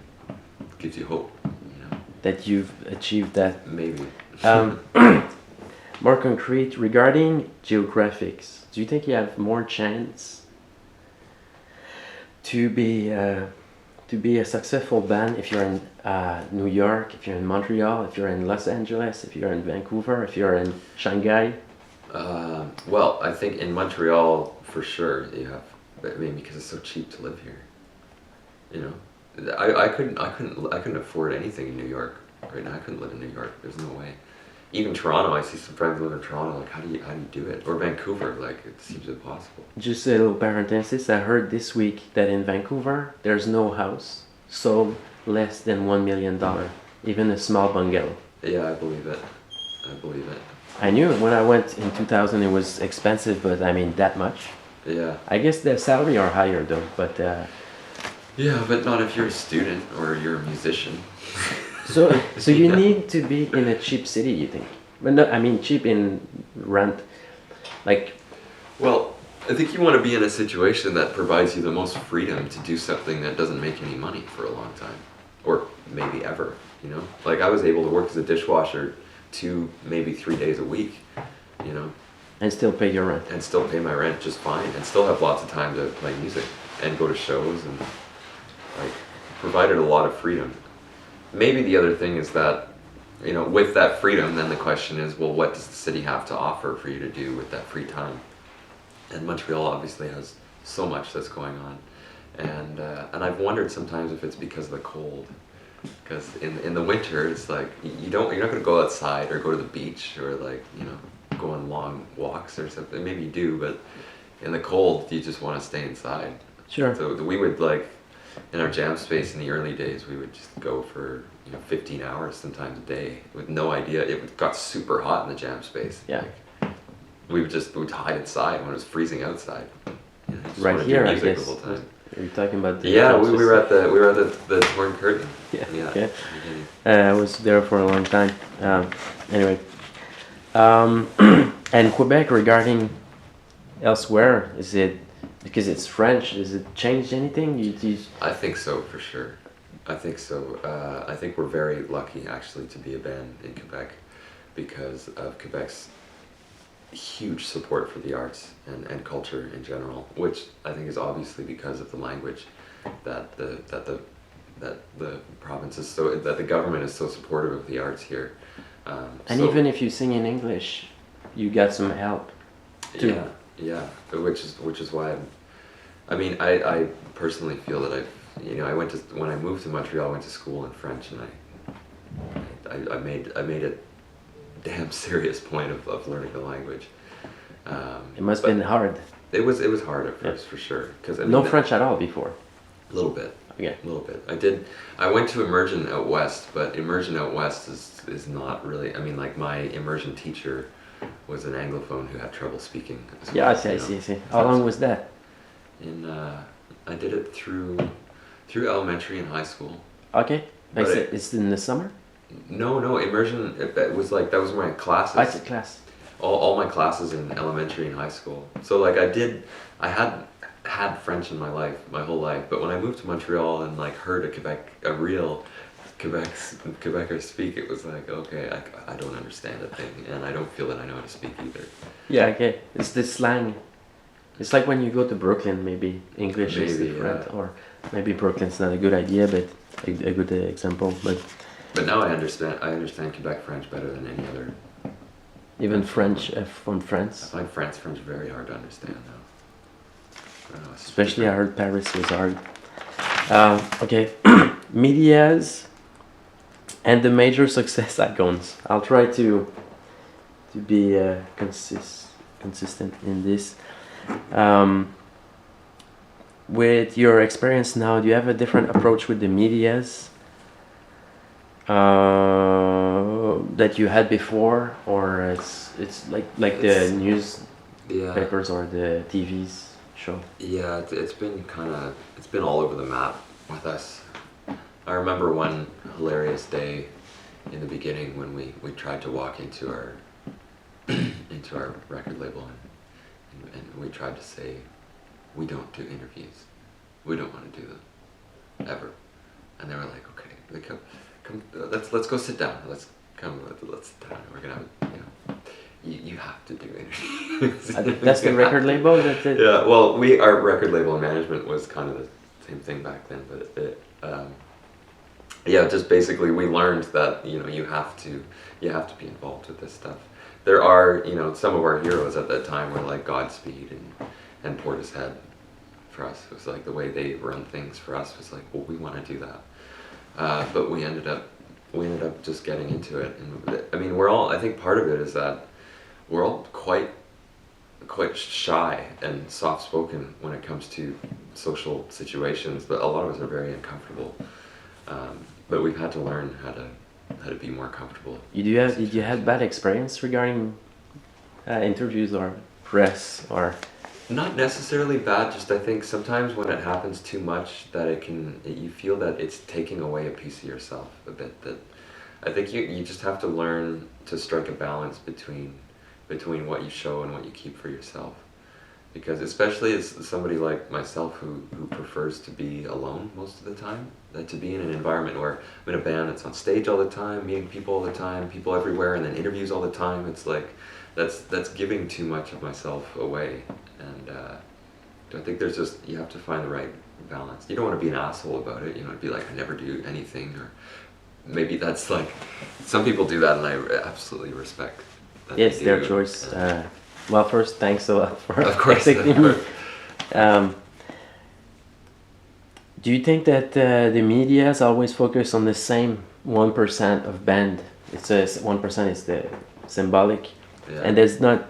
gives you hope, you know. That you've achieved that. Maybe. More concrete, regarding geographics, do you think you have more chance to be a successful band if you're in New York, if you're in Montreal, if you're in Los Angeles, if you're in Vancouver, if you're in Shanghai? Well, I think in Montreal for sure you have. I mean, because it's so cheap to live here. You know, I couldn't afford anything in New York right now. I couldn't live in New York. There's no way. Even Toronto, I see some friends live in Toronto. Like, how do you do it? Or Vancouver, like, it seems impossible. Just a little parenthesis. I heard this week that in Vancouver, there's no house sold less than $1 million, even a small bungalow. Yeah, I believe it. I knew when I went in 2000 it was expensive, but I mean that much. Yeah. I guess the salary are higher though, but. Yeah, but not if you're a student or you're a musician. So you need to be in a cheap city, you think? But no, I mean cheap in rent, like. Well, I think you want to be in a situation that provides you the most freedom to do something that doesn't make any money for a long time, or maybe ever. You know, like I was able to work as a dishwasher 2, maybe 3 days a week. You know. And still pay your rent. And still pay my rent just fine, and still have lots of time to play music and go to shows, and like provided a lot of freedom. Maybe the other thing is that with that freedom, then the question is, well, what does the city have to offer for you to do with that free time? And Montreal obviously has so much that's going on, and I've wondered sometimes if it's because of the cold, because in the winter it's like you're not going to go outside or go to the beach or like go on long walks or something. Maybe you do, but in the cold you just want to stay inside. Sure. So we would like in our jam space in the early days we would just go for 15 hours sometimes a day with no idea. It got super hot in the jam space. Yeah. Like, we would hide inside when it was freezing outside. Just Right wanna do here, I music guess. the whole time. You're talking about the Yeah, we jam were space. at the Torn Curtain. Yeah. Yeah. Okay. I was there for a long time. Anyway, and Quebec regarding elsewhere, is it because it's French? Does it change anything? I think so for sure. I think so. I think we're very lucky actually to be a band in Quebec because of Quebec's huge support for the arts and culture in general, which I think is obviously because of the language that the province is that the government is so supportive of the arts here. And so, even if you sing in English, you got some help too. yeah, which is why I personally feel that when I moved to Montreal, I went to school in French, and I made a damn serious point of learning the language. It must have been hard. It was hard at first, for sure, because No French at all before. A little bit. Okay. A little bit. I went to immersion out west, but immersion out west is not really. Like my immersion teacher was an Anglophone who had trouble speaking. Yeah, I see. How long was that? I did it through elementary and high school. Okay. But It's in the summer? No, immersion. It was like that was my classes. I said class. All my classes in elementary and high school. So like I had French in my life, my whole life. But when I moved to Montreal and like heard a real Quebecer speak, it was like, okay, I don't understand a thing, and I don't feel that I know how to speak either. Yeah, okay. It's the slang. It's like when you go to Brooklyn, maybe English is different, or maybe Brooklyn's not a good idea, but a good example. But now I understand Quebec French better than any other. Even French from France. I find French very hard to understand now. I don't know, Especially I heard Paris was hard. Okay, medias and the major success icons. I'll try to be consistent in this. With your experience now, do you have a different approach with the medias that you had before, or it's like the newspapers or the TV's show? Yeah, it's been all over the map with us. I remember one hilarious day in the beginning when we tried to walk into our into our record label and we tried to say, we don't do interviews, we don't want to do them ever, and they were like, okay, they come let's go sit down, let's sit down, we're gonna have you have to do interviews. That's the record label. That's it. Yeah, well, our record label management was kind of the same thing back then, but just basically we learned that you have to be involved with this stuff. There are some of our heroes at that time were like Godspeed and Portishead. For us, it was like the way they run things. For us, was like, well, we want to do that, but we ended up just getting into it. And I think part of it is that we're all quite shy and soft-spoken when it comes to social situations, but a lot of us are very uncomfortable. But we've had to learn how to be more comfortable. Did you have bad experience regarding interviews or press or? Not necessarily bad, just I think sometimes when it happens too much that you feel that it's taking away a piece of yourself a bit. That I think you just have to learn to strike a balance between what you show and what you keep for yourself. Because especially as somebody like myself who prefers to be alone most of the time, that to be in an environment where I'm in a band that's on stage all the time, meeting people all the time, people everywhere, and then interviews all the time, it's like that's giving too much of myself away. And I think you have to find the right balance. You don't want to be an asshole about it. You don't want to be like, I never do anything, maybe that's like, some people do that, and I absolutely respect that. Yes, they their do. choice. Well, first, thanks a lot for Of course. accepting me. Do you think that the media is always focused on the same 1% of band? It says 1% is the symbolic, Yeah. and there's not,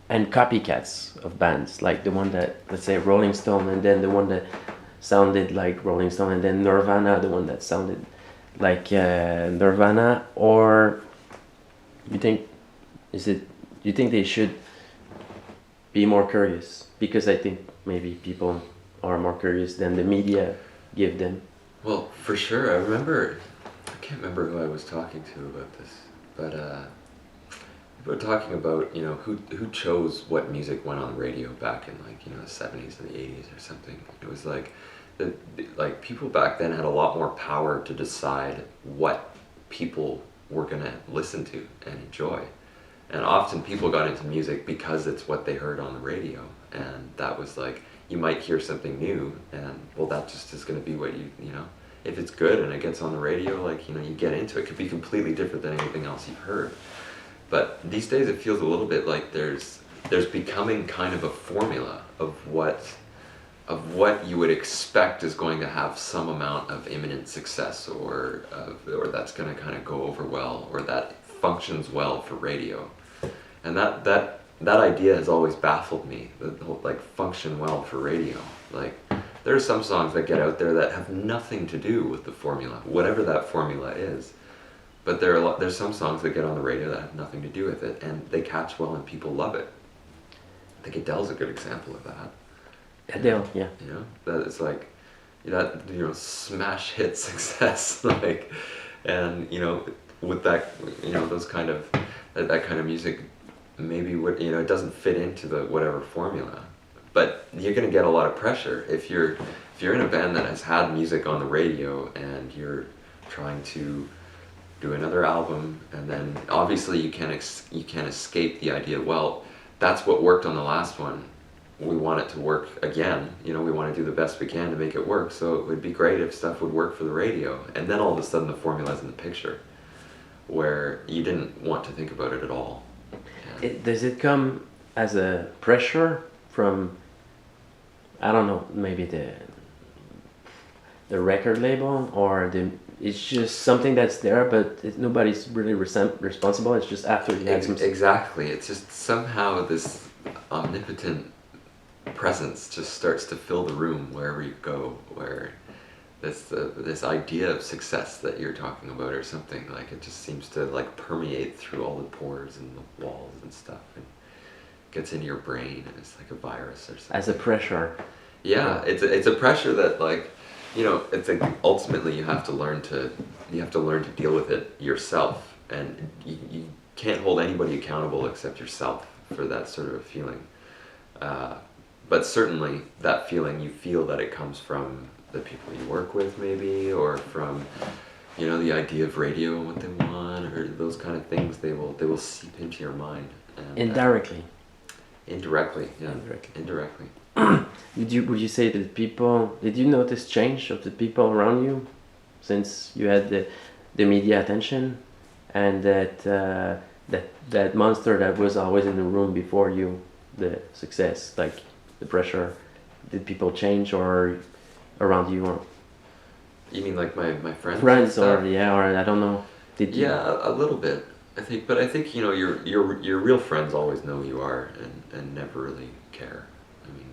and copycats of bands, like the one that, let's say, Rolling Stone, and then the one that sounded like Rolling Stone, and then Nirvana, the one that sounded like Nirvana, or you think, you think they should be more curious? Because I think maybe people are more curious than the media give them. Well, for sure. I can't remember who I was talking to about this, but people were talking about, who chose what music went on the radio back in, like, the 70s and the 80s or something. It was like, like people back then had a lot more power to decide what people were gonna listen to and enjoy. And often people got into music because it's what they heard on the radio, and that was like, you might hear something new, and well, that just is going to be what if it's good and it gets on the radio, like, you get into it. It could be completely different than anything else you've heard. But these days it feels a little bit like there's becoming kind of a formula of what you would expect is going to have some amount of imminent success, or that's going to kind of go over well, or that functions well for radio. And that idea has always baffled me, the whole, like, function well for radio. Like, there are some songs that get out there that have nothing to do with the formula, whatever that formula is. But there's some songs that get on the radio that have nothing to do with it, and they catch well and people love it. I think Adele's a good example of that. Adele, yeah. That it's like, smash hit success, like, and with that, those kind of that kind of music. Maybe it doesn't fit into the whatever formula, but you're going to get a lot of pressure if you're in a band that has had music on the radio and you're trying to do another album, and then obviously you can't escape the idea, well, that's what worked on the last one, we want it to work again, we want to do the best we can to make it work, so it would be great if stuff would work for the radio. And then all of a sudden the formula's in the picture where you didn't want to think about it at all. Does it come as a pressure from, I don't know, maybe the record label, or it's just something that's there, but nobody's really responsible, it's just after you had some... Exactly, it's just somehow this omnipotent presence just starts to fill the room wherever you go, where this idea of success that you're talking about or something, like, it just seems to, like, permeate through all the pores and the walls and stuff, and gets into your brain, and it's like a virus or something. As a pressure. Yeah, it's a pressure that, like, it's like ultimately you have to learn to deal with it yourself, and you can't hold anybody accountable except yourself for that sort of a feeling. But certainly that feeling, you feel that it comes from the people you work with, maybe, or from the idea of radio and what they want, or those kind of things. They will seep into your mind. And, indirectly. Indirectly, yeah. Indirectly. Would you say that did you notice change of the people around you since you had the media attention, and that monster that was always in the room before you, the success, like the pressure, did people change or around you, or you mean like my friends? Friends, or I don't know. Did you? Yeah, a little bit. I think your real friends always know who you are and never really care. I mean,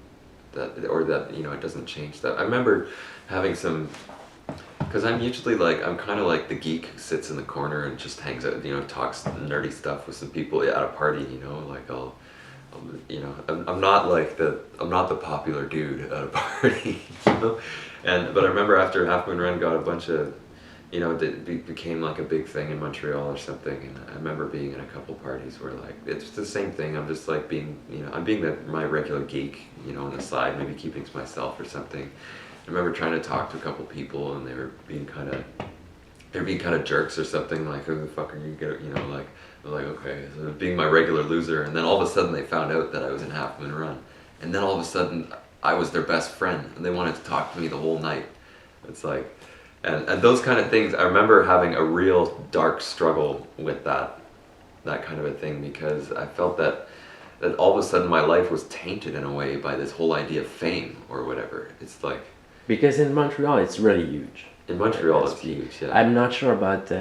that it doesn't change that. I remember having some, because I'm usually like, I'm kind of like the geek who sits in the corner and just hangs out, talks nerdy stuff with some people at a party, like I'm not the popular dude at a party, but I remember after Half Moon Run got a bunch of, it became like a big thing in Montreal or something, and I remember being in a couple parties where, like, it's the same thing, I'm just like being, I'm being my regular geek, on the side, maybe keeping to myself or something. I remember trying to talk to a couple people, and they were being kind of jerks or something, like, who the fuck are you, like, I was like, okay, so being my regular loser, and then all of a sudden they found out that I was in Half Moon Run, and then all of a sudden I was their best friend, and they wanted to talk to me the whole night. It's like, And those kind of things, I remember having a real dark struggle with that kind of a thing, because I felt that all of a sudden my life was tainted in a way by this whole idea of fame or whatever. It's like Because in Montreal, it's really huge. in Montreal, it's huge. Yeah. I'm not sure about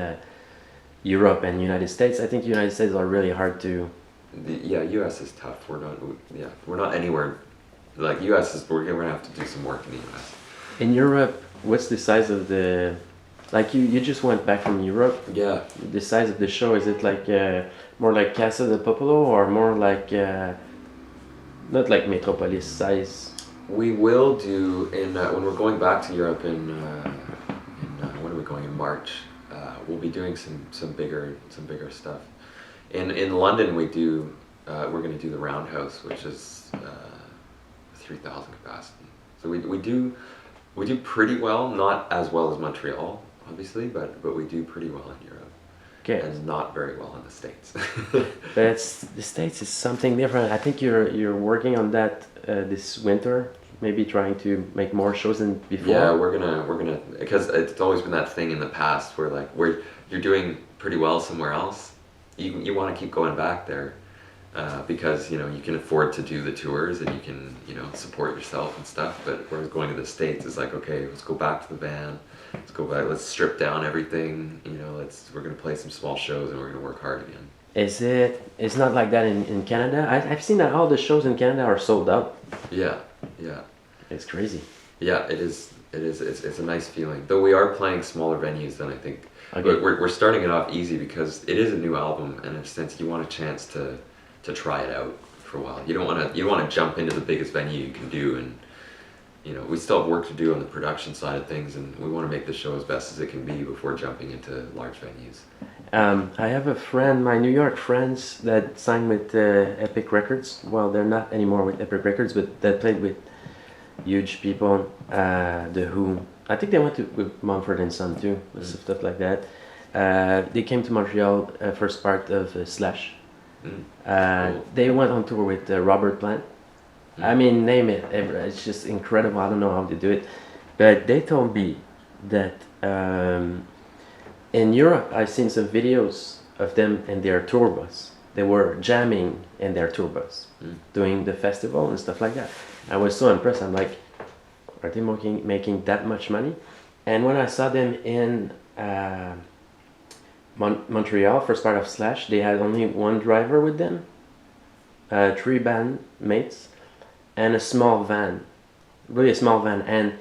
Europe and United States. I think United States are really hard to. Yeah, U.S. is tough. We're not anywhere like U.S. is. We're gonna have to do some work in the U.S. In Europe, what's the size of the? Like you just went back from Europe. Yeah. The size of the show, is it like more like Casa de Popolo or more like not like Metropolis size? We will do when we're going back to Europe when are we going in March? We'll be doing some bigger stuff. In London we do we're going to do the Roundhouse, which is 3,000 capacity. So we do pretty well, not as well as Montreal obviously, but we do pretty well in Europe. Okay. And not very well in the States. But the States is something different. I think you're working on that this winter, maybe trying to make more shows than before. Yeah, we're gonna because it's always been that thing in the past where like where you're doing pretty well somewhere else, you want to keep going back there, because you know you can afford to do the tours and you can support yourself and stuff. But whereas going to the States is like, okay, let's go back to the van, let's go back, let's strip down everything. We're gonna play some small shows and we're gonna work hard again. It's not like that in Canada. I've seen that all the shows in Canada are sold out. Yeah. It's crazy. Yeah, it is. It's a nice feeling. Though we are playing smaller venues than I think. Okay. But we're starting it off easy because it is a new album, and in a sense, you want a chance to try it out for a while. You don't want to jump into the biggest venue you can do, and we still have work to do on the production side of things, and we want to make the show as best as it can be before jumping into large venues. I have a friend, my New York friends that signed with Epic Records. Well, they're not anymore with Epic Records, but that played with huge people. The Who. I think they went with Mumford and Son too, stuff like that. They came to Montreal first part of Slash. Cool. They went on tour with Robert Plant. I mean, name it. It's just incredible. I don't know how they do it, but they told me that in Europe, I've seen some videos of them in their tour bus. They were jamming in their tour bus, doing the festival and stuff like that. I was so impressed. I'm like, are they making that much money? And when I saw them in Montreal, first part of Slash, they had only one driver with them, 3 bandmates, and a small van, really a small van. And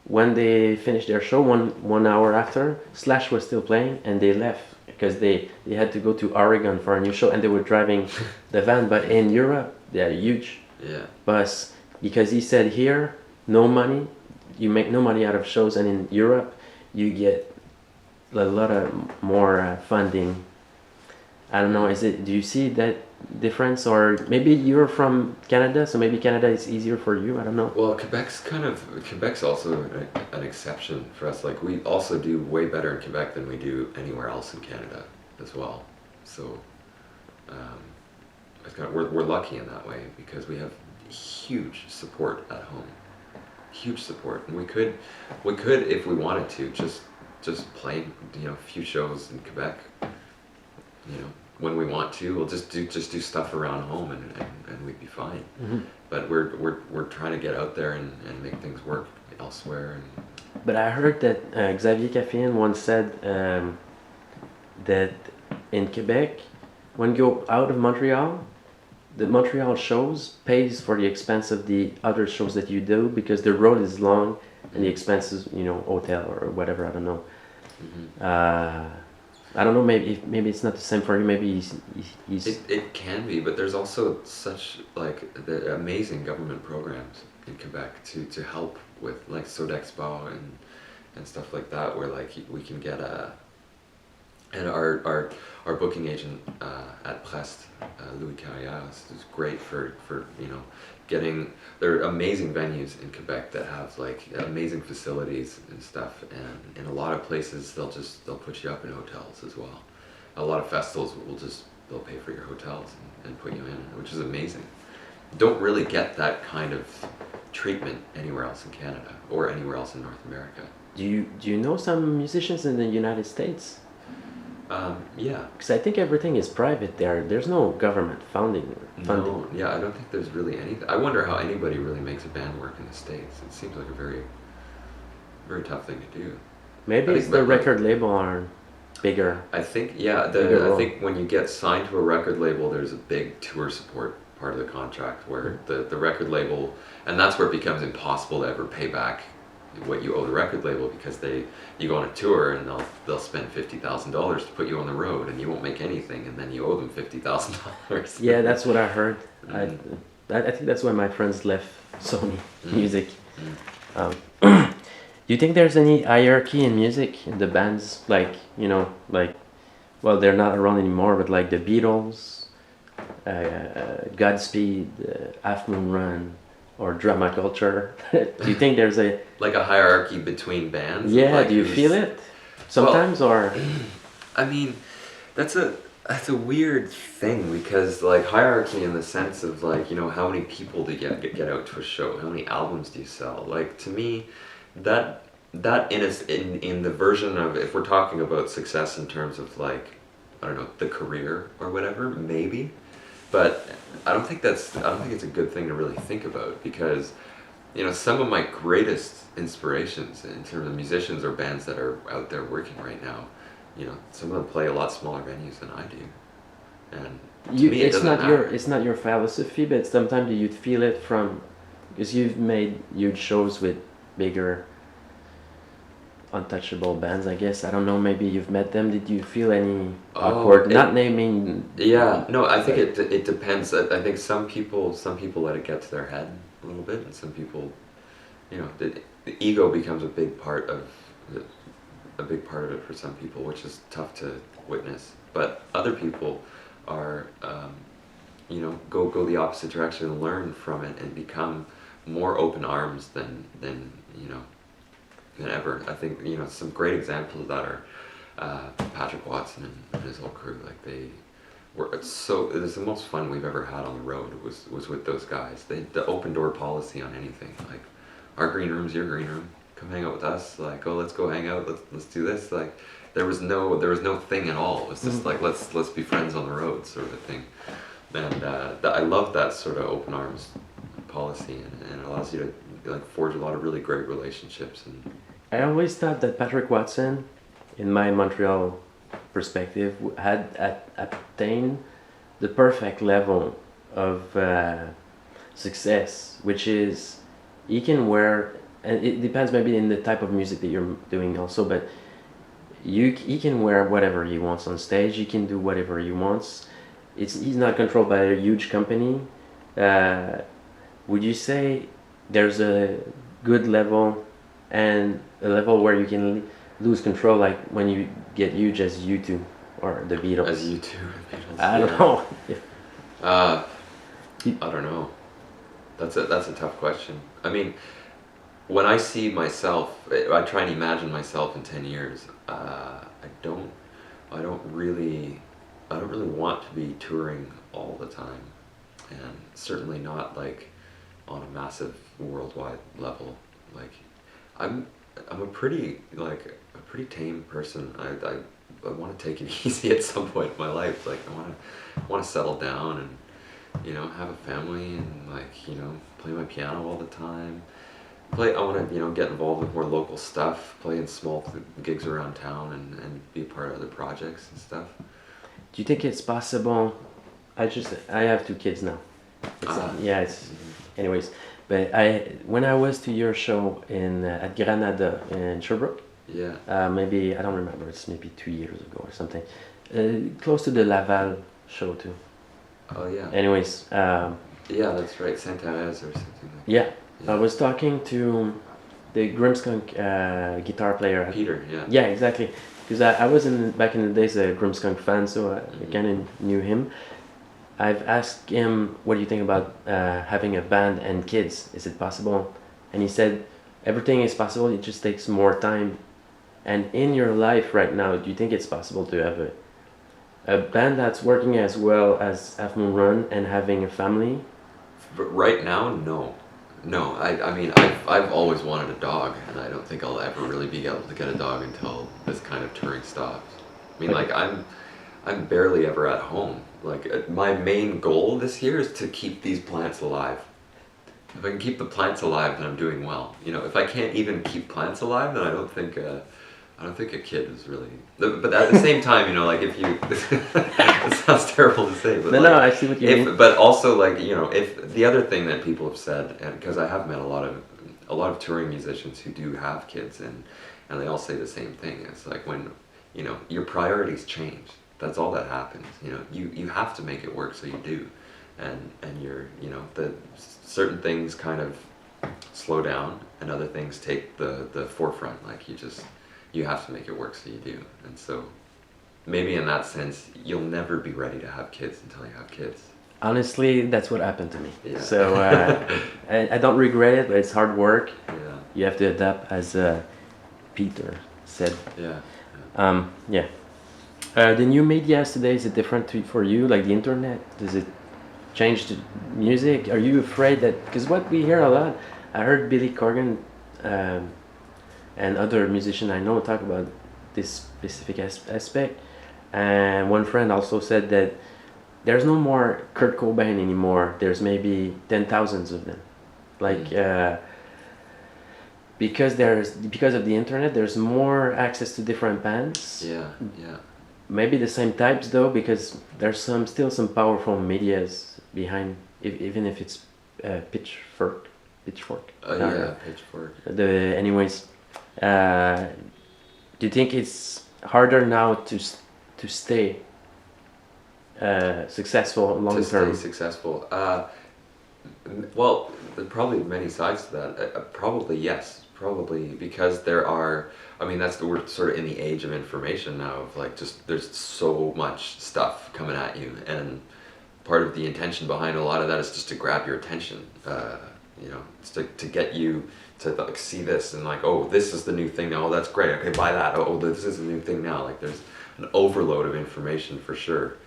when they finished their show, one hour after, Slash was still playing, and they left because they had to go to Oregon for a new show, and they were driving the van. But in Europe, they had a huge bus, because he said here, no money, you make no money out of shows, and in Europe, you get a lot of more funding. I don't know, do you see that difference? Or maybe you're from Canada, so maybe Canada is easier for you, I don't know. Well, Quebec's also an exception for us. Like, we also do way better in Quebec than we do anywhere else in Canada as well. So we're lucky in that way because we have huge support at home, huge support, and we could if we wanted to just play a few shows in Quebec. When we want to, we'll just do stuff around home and we'd be fine. Mm-hmm. But we're trying to get out there and make things work elsewhere. But I heard that Xavier Caffien once said that in Quebec, when you go out of Montreal, the Montreal shows pays for the expense of the other shows that you do, because the road is long and the expenses, hotel or whatever, I don't know. Mm-hmm. I don't know, maybe it's not the same for you, maybe he's... It can be, but there's also such, the amazing government programs in Quebec to help with, Sodexpo and stuff like that, where, we can get and our booking agent at Brest, Louis Carrière, is great for getting... There are amazing venues in Quebec that have amazing facilities and stuff, and in a lot of places they'll put you up in hotels as well. A lot of festivals they'll pay for your hotels and put you in, which is amazing. Don't really get that kind of treatment anywhere else in Canada or anywhere else in North America. Do you know some musicians in the United States? Yeah. Because I think everything is private there. There's no government funding. No, yeah, I don't think there's really anything. I wonder how anybody really makes a band work in the States. It seems like a very, very tough thing to do. Maybe it's the record label are bigger. I think, yeah, I think when you get signed to a record label, there's a big tour support part of the contract where the record label, and that's where it becomes impossible to ever pay back what you owe the record label, because you go on a tour and they'll spend $50,000 to put you on the road and you won't make anything, and then you owe them $50,000. Yeah, that's what I heard. I think that's why my friends left Sony Music. Do you think there's any hierarchy in music in the bands, like, you know, like, well, they're not around anymore, but like the Beatles, Godspeed, Half Moon Run, or Drama Culture? Do you think there's a like a hierarchy between bands? Yeah, like do you feel it sometimes? Well, or I mean, that's a weird thing, because like hierarchy in the sense of like, you know, how many people do you get out to a show, how many albums do you sell? Like, to me, that in the version of, if we're talking about success in terms of like, I don't know, the career or whatever, maybe. But I don't think it's a good thing to really think about, because, you know, some of my greatest inspirations in terms of musicians or bands that are out there working right now, you know, some of them play a lot smaller venues than I do, and to me, it's not your philosophy, but sometimes you'd feel it from, because you've made huge shows with bigger untouchable bands, I guess. I don't know, maybe you've met them. Did you feel any awkward? Not naming. Yeah, no, I think it depends. I think some people let it get to their head a little bit, and some people, you know, the ego becomes a big part of it for some people, which is tough to witness. But other people are, you know, go the opposite direction and learn from it and become more open arms than you know, than ever. I think, you know, some great examples of that are Patrick Watson and his whole crew. Like, it was the most fun we've ever had on the road was with those guys. The open door policy on anything. Like, our green room's your green room. Come hang out with us. Like, oh, let's go hang out. Let's do this. Like, there was no thing at all. It was just like, let's be friends on the road sort of thing. And I love that sort of open arms policy, and it allows you to like forge a lot of really great relationships. And I always thought that Patrick Watson, in my Montreal perspective, had attained the perfect level of success, which is he can wear, and it depends maybe in the type of music that you're doing also, but he can wear whatever he wants on stage. He can do whatever he wants. He's not controlled by a huge company. Would you say there's a good level and a level where you can lose control, like when you get huge as U2 or the Beatles? As U2 and Beatles. I don't know. I don't know. That's a tough question. I mean, when I see myself, I try and imagine myself in 10 years. I don't really want to be touring all the time, and certainly not like on a massive worldwide level. Like, I'm a pretty tame person. I want to take it easy at some point in my life. Like, I want to settle down and, you know, have a family and, like, you know, play my piano all the time. I want to, you know, get involved with more local stuff, play in small gigs around town, and be a part of other projects and stuff. Do you think it's possible? I have 2 kids now. Anyways, but when I was to your show at Granada in Sherbrooke, maybe, I don't remember, it's maybe 2 years ago or something, close to the Laval show too. Oh yeah. Anyways. Yeah, that's right, Santa Therese or something. Yeah, I was talking to the Grimmskunk guitar player. Peter, yeah. Yeah, exactly. Because I was back in the days a Grimmskunk fan, so I kind of knew him. I've asked him, what do you think about having a band and kids? Is it possible? And he said, everything is possible, it just takes more time. And in your life right now, do you think it's possible to have a band that's working as well as Half Moon Run and having a family? But right now, no. No, I mean, I've always wanted a dog, and I don't think I'll ever really be able to get a dog until this kind of touring stops. I mean, like I'm barely ever at home. Like my main goal this year is to keep these plants alive. If I can keep the plants alive, then I'm doing well. You know, if I can't even keep plants alive, then I don't think a kid is really. But at the same time, you know, like if you, it sounds terrible to say, but No, like, no, I see what you mean. But also like you know, if the other thing that people have said, and because I have met a lot of touring musicians who do have kids, and they all say the same thing. It's like when, you know, your priorities change. That's all that happens. You know, you have to make it work, so you do, and you're, you know, the certain things kind of slow down, and other things take the forefront. Like you have to make it work, so you do. And so maybe in that sense, you'll never be ready to have kids until you have kids. Honestly, that's what happened to me. Yeah. So I don't regret it, but it's hard work. Yeah. You have to adapt, as Peter said. Yeah. Yeah. The new media today, is it different for you? Like the internet, does it change the music? Are you afraid that, because what we hear a lot, I heard Billy Corgan and other musicians I know talk about this specific aspect, and one friend also said that there's no more Kurt Cobain anymore. There's maybe 10,000s of them, like because of the internet, there's more access to different bands. Yeah. Yeah. Maybe the same types though, because there's still some powerful medias behind, even if it's Pitchfork. Yeah. Pitchfork. Anyways, do you think it's harder now to stay successful long To term? stay successful. Well, there are probably many sides to that. Probably yes. Probably because there are. I mean, we're sort of in the age of information now. Of like, just there's so much stuff coming at you, and part of the intention behind a lot of that is just to grab your attention. You know, it's to get you to like see this and like, oh, this is the new thing now. Oh, that's great. Okay, buy that. Oh, this is the new thing now. Like, there's an overload of information for sure.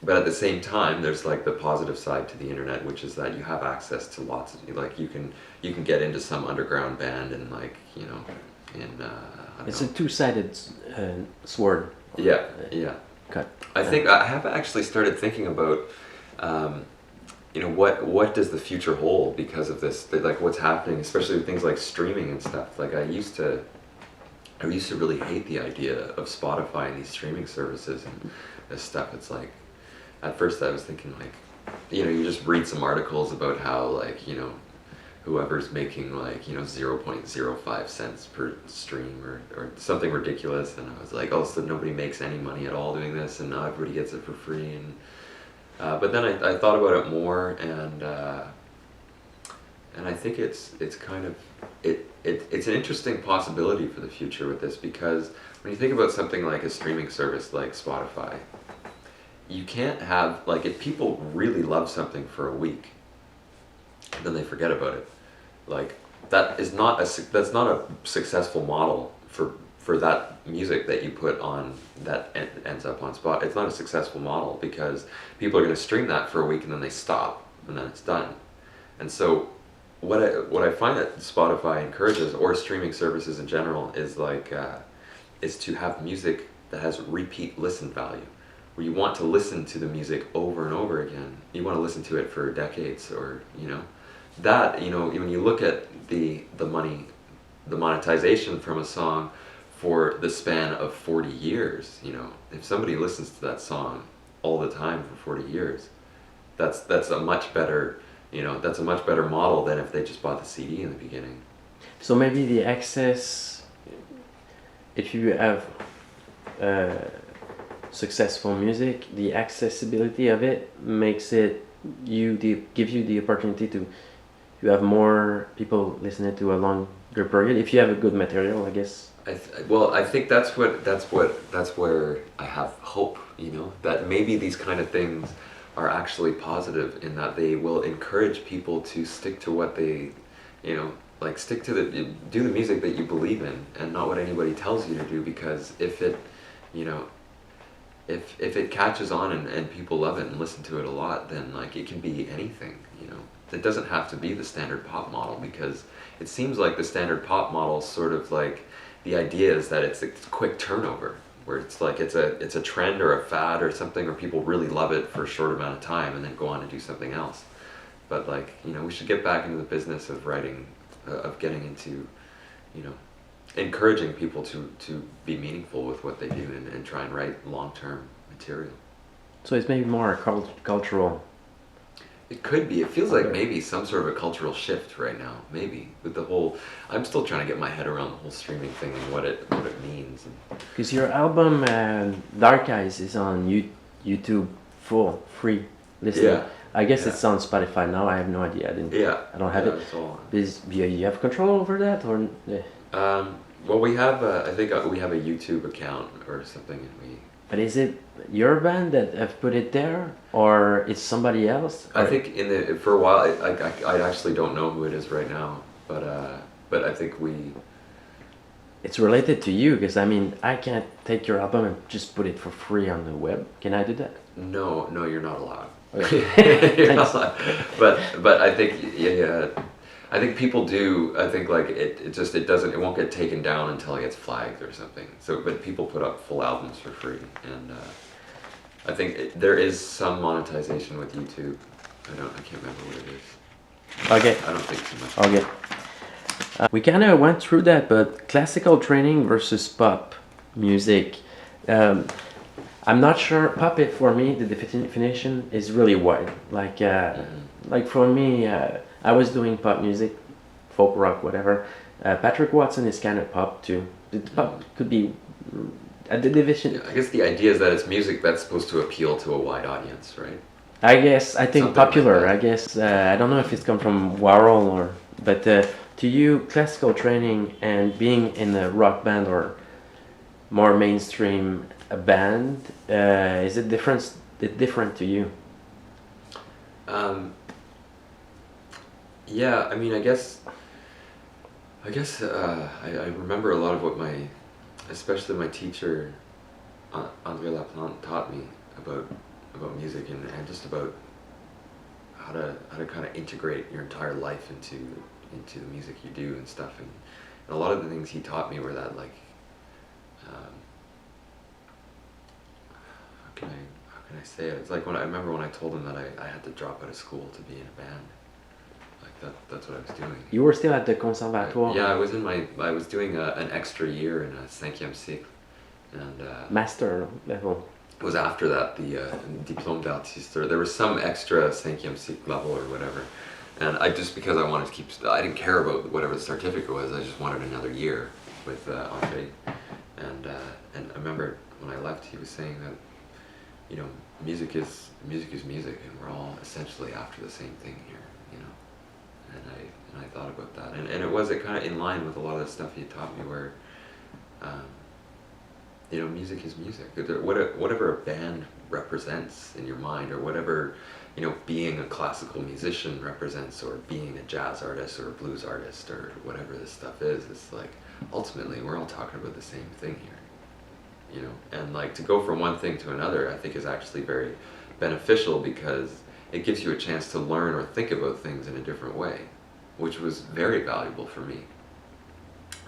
But at the same time, there's like the positive side to the internet, which is that you have access to lots of, like, you can get into some underground band and like, you know, It's a two-sided sword. Yeah, yeah. Cut. I think I have actually started thinking about, you know, what does the future hold because of this? Like, what's happening, especially with things like streaming and stuff. Like, I used to really hate the idea of Spotify and these streaming services and this stuff. It's like, at first I was thinking like, you know, you just read some articles about how like, you know, whoever's making like, you know, 0.05 cents per stream or something ridiculous, and I was like, oh, so nobody makes any money at all doing this, and now everybody gets it for free. And but then I thought about it more, and I think it's kind of it's an interesting possibility for the future with this, because when you think about something like a streaming service like Spotify, you can't have, like, if people really love something for a week, then they forget about it. Like, that's not a successful model for that music that you put on that ends up on Spot. It's not a successful model, because people are going to stream that for a week and then they stop and then it's done. And so what I find that Spotify encourages, or streaming services in general, is like is to have music that has repeat listen value, where you want to listen to the music over and over again. You want to listen to it for decades, or, you know, that, you know, when you look at the money, the monetization from a song for the span of 40 years, you know, if somebody listens to that song all the time for 40 years, that's a much better, you know, that's a much better model than if they just bought the CD in the beginning. So maybe the access, if you have successful music, the accessibility of it makes it give you the opportunity to have more people listening to a longer period if you have a good material, I guess. Well, I think that's where I have hope, you know, that maybe these kind of things are actually positive, in that they will encourage people to stick to what they, you know, like do the music that you believe in and not what anybody tells you to do. Because if it, you know, if it catches on and people love it and listen to it a lot, then like it can be anything, you know. it doesn't have to be the standard pop model, because it seems like the standard pop model sort of like, the idea is that it's a quick turnover, where it's like it's a trend or a fad or something, or people really love it for a short amount of time and then go on to do something else. But like, you know, we should get back into the business of writing, of getting into, you know, encouraging people to be meaningful with what they do, and try and write long-term material. So it's maybe more a cultural. It could be. It feels like maybe some sort of a cultural shift right now. Maybe with the whole. I'm still trying to get my head around the whole streaming thing and what it means. Because your album Dark Eyes is on YouTube full free listening. Yeah. I guess Yeah. it's on Spotify now. I have no idea. I don't have it. It's all on. You have control over that, or? Well, we have. I think we have a YouTube account or something, and we. But is it your band that have put it there, or it's somebody else? I think for a while, I actually don't know who it is right now, but I think we. It's related to you, because I mean, I can't take your album and just put it for free on the web. Can I do that? No, you're not allowed. Okay. You're not allowed. But I think I think people do. I think like it won't get taken down until it gets flagged or something. So, but people put up full albums for free, and I think there is some monetization with YouTube. I can't remember what it is. Okay. I don't think too much. Okay. We kind of went through that, but classical training versus pop music. I'm not sure. Pop, for me, the definition is really wide. Like for me, I was doing pop music, folk rock, whatever. Patrick Watson is kind of pop too. The pop could be the division. Yeah, I guess the idea is that it's music that's supposed to appeal to a wide audience, right? I think Something popular. like that. I guess I don't know if it's come from Warhol but to you, classical training and being in a rock band or more mainstream band, is it different to you? Yeah, I mean, I guess I remember a lot of what especially my teacher, André Laplante, taught me about music and just about how to kind of integrate your entire life into the music you do and stuff, and a lot of the things he taught me were that, like, how can I say it? It's like I remember when I told him that I had to drop out of school to be in a band. Like that's what I was doing. You were still at the conservatoire. Yeah, I was doing an extra year in a 5e cycle, and Master level. it was after that, the diplôme d'artiste, or there was some extra 5e cycle level or whatever, and because I wanted to I didn't care about whatever the certificate was, I just wanted another year with André, and I remember when I left, he was saying that, you know, music is music, and we're all essentially after the same thing here, you know, and I thought about that, and it was kind of in line with a lot of the stuff he taught me, where you know, music is music. Whatever a band represents in your mind, or whatever, you know, being a classical musician represents, or being a jazz artist or a blues artist, or whatever this stuff is, it's like, ultimately, we're all talking about the same thing here, you know? And like, to go from one thing to another, I think is actually very beneficial, because it gives you a chance to learn or think about things in a different way, which was very valuable for me.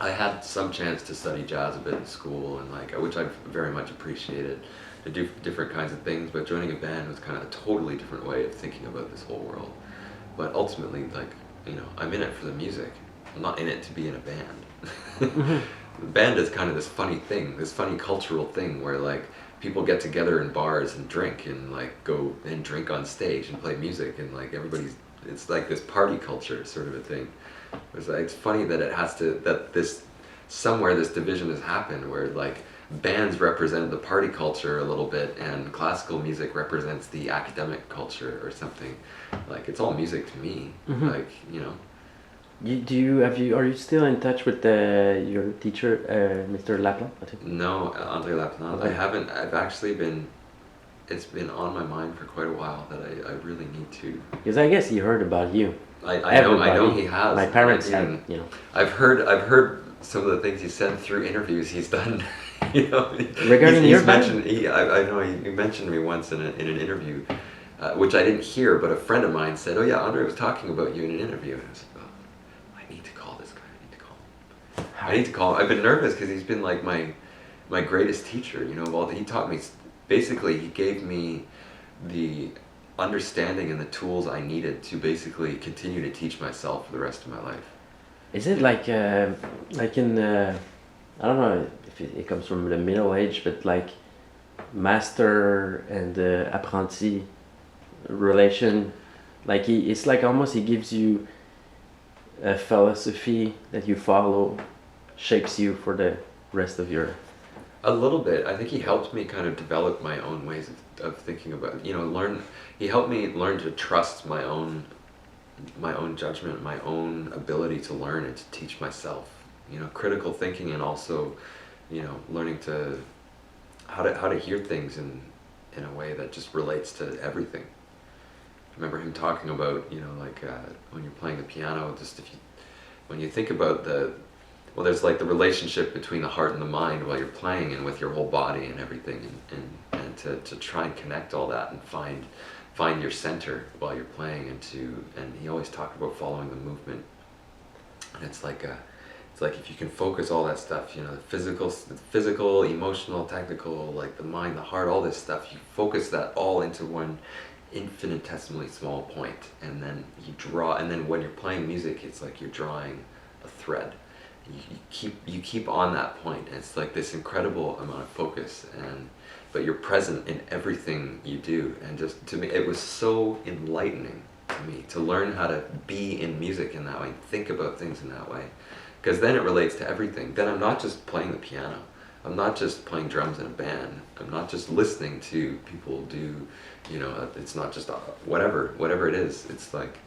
I had some chance to study jazz a bit in school, and which I very much appreciated, to do different kinds of things, but joining a band was kind of a totally different way of thinking about this whole world. But ultimately, like, you know, I'm in it for the music. I'm not in it to be in a band. The band is kind of this funny thing, this funny cultural thing, where like people get together in bars and drink, and like go and drink on stage and play music, and like it's like this party culture sort of a thing. It's funny that this division has happened, where like bands represent the party culture a little bit, and classical music represents the academic culture or something. Like, it's all music to me. Mm-hmm. Like, you know. Are you still in touch with your teacher, Mr. Laplante? I think? No, André Laplante. Okay. I haven't. I've actually been. It's been on my mind for quite a while that I really need to. Because I guess he heard about you. I know he has. My parents and, had, you know. I've heard some of the things he said through interviews he's done. You know, Regarding he's your band? mentioned. I know he mentioned me once in an interview, which I didn't hear, but a friend of mine said, "Oh yeah, Andre was talking about you in an interview." And I was like, "Oh, I need to call this guy. I need to call him. I need to call him." I've been nervous because he's been like my greatest teacher. You know, well, he taught me. Basically, he gave me the understanding and the tools I needed to basically continue to teach myself for the rest of my life. Is it like in I don't know if it comes from the Middle Age, but like master and apprenti relation, like it's like almost he gives you a philosophy that you follow, shapes you for the rest of your. A little bit. I think he helped me kind of develop my own ways of thinking about, he helped me learn to trust my own judgment, my own ability to learn and to teach myself, critical thinking, and also, learning to how to hear things in a way that just relates to everything. I remember him talking about, when you're playing the piano, just when you think about there's like the relationship between the heart and the mind while you're playing and with your whole body and everything, and to try and connect all that and find your center while you're playing, and he always talked about following the movement. And it's like if you can focus all that stuff, the physical, emotional, technical, like the mind, the heart, all this stuff, you focus that all into one infinitesimally small point, and then you draw, and then when you're playing music, it's like you're drawing a thread. You keep on that point, and it's like this incredible amount of focus, but you're present in everything you do. And just to me, it was so enlightening to me to learn how to be in music in that way, and think about things in that way, because then it relates to everything. Then I'm not just playing the piano, I'm not just playing drums in a band, I'm not just listening to people do, it's not just whatever it is. It's like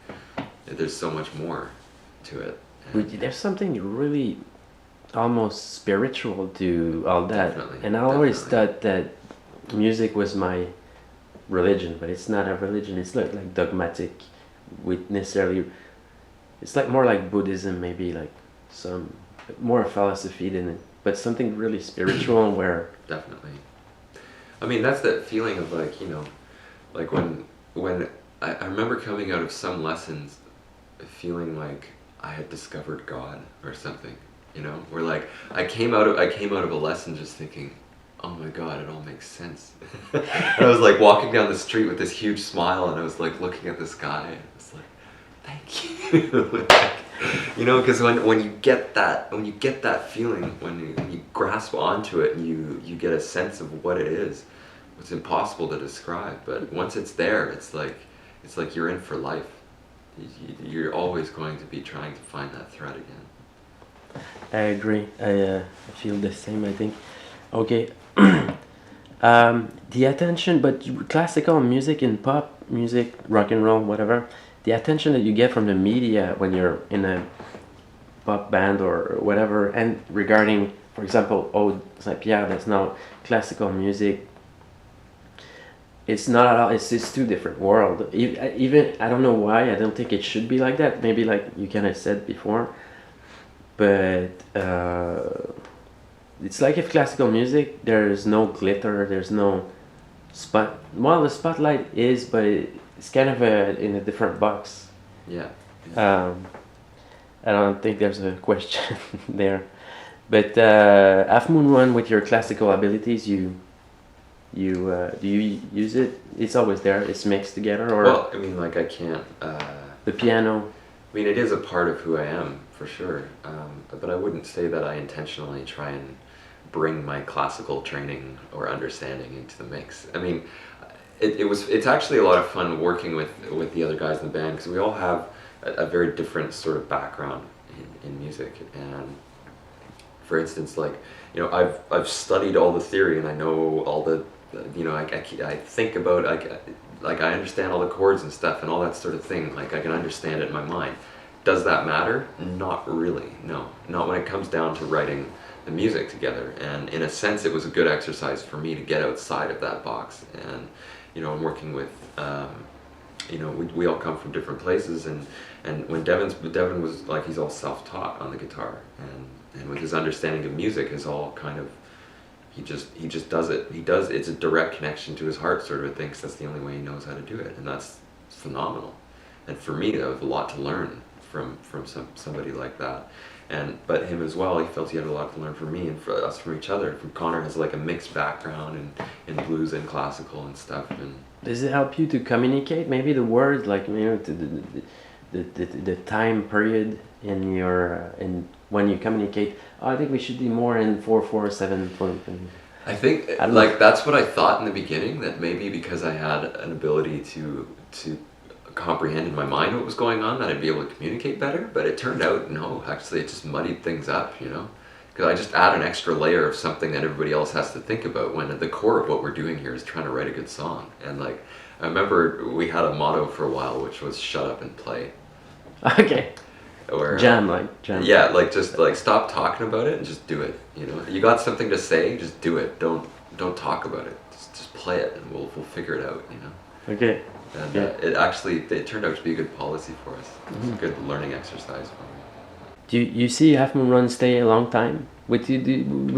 there's so much more to it. There's something really almost spiritual to all that. Definitely, and I always thought that music was my religion, but it's not a religion. It's like dogmatic with necessarily, it's like more like Buddhism, maybe like some more philosophy than it, but something really spiritual where Definitely. I mean, that's that feeling of like, like when I remember coming out of some lessons feeling like I had discovered God or something, where like I came out of a lesson just thinking, oh my God, it all makes sense. And I was like walking down the street with this huge smile, and I was like looking at this guy, and I was like, thank you. Because when you get that feeling, when you grasp onto it, and you get a sense of what it is, it's impossible to describe. But once it's there, it's like you're in for life. You're always going to be trying to find that thread again. I agree. I feel the same, I think. Okay. The attention, but classical music and pop music, rock and roll, whatever, the attention that you get from the media when you're in a pop band or whatever, and regarding, for example, Ode Saint-Pierre, that's now classical music, it's not at all, it's two different worlds. Even, I don't know why, I don't think it should be like that. Maybe like you kind of said before, but it's like if classical music, there's no glitter, there's no spot. Well, the spotlight is, but it's kind of in a different box. Yeah. I don't think there's a question there. But Half Moon Run, with your classical abilities, do you use it? It's always there. It's mixed together, or Well, I mean, like I can't. the piano. I mean, it is a part of who I am, for sure. But I wouldn't say that I intentionally try and bring my classical training or understanding into the mix. I mean, it's actually a lot of fun working with the other guys in the band, because we all have a very different sort of background in music. And for instance, like, I've studied all the theory, and I know all the, I think about, like I understand all the chords and stuff and all that sort of thing. Like, I can understand it in my mind. Does that matter? Not really, no. Not when it comes down to writing the music together. And in a sense, it was a good exercise for me to get outside of that box. And, I'm working with, we all come from different places. And when Devin was like, he's all self-taught on the guitar. And with his understanding of music is all kind of, he just does it. He does, it's a direct connection to his heart sort of a thing, 'cause that's the only way he knows how to do it, and that's phenomenal. And for me, that was a lot to learn from somebody like that. And but him as well, he felt he had a lot to learn from me and for us from each other. From Connor has like a mixed background in blues and classical and stuff. And Does it help you to communicate? Maybe the word, like, you know, the time period in your in when you communicate. Oh, I think we should be more in 4/4/7. I think I don't like know. that's what I thought in the beginning, that maybe because I had an ability to comprehend in my mind what was going on, that I'd be able to communicate better. But it turned out no, actually it just muddied things up, you know, because I just add an extra layer of something that everybody else has to think about, when at the core of what we're doing here is trying to write a good song. And like I remember we had a motto for a while, which was "Shut up and play." Okay. Where, Jam, like jam. yeah, like just like stop talking about it and just do it. You know, you got something to say, just do it. Don't talk about it. Just play it, and we'll figure it out. You know. Okay. And Yeah. it turned out to be a good policy for us. It was a good learning exercise for me. Do you see Half Moon Run stay a long time with you?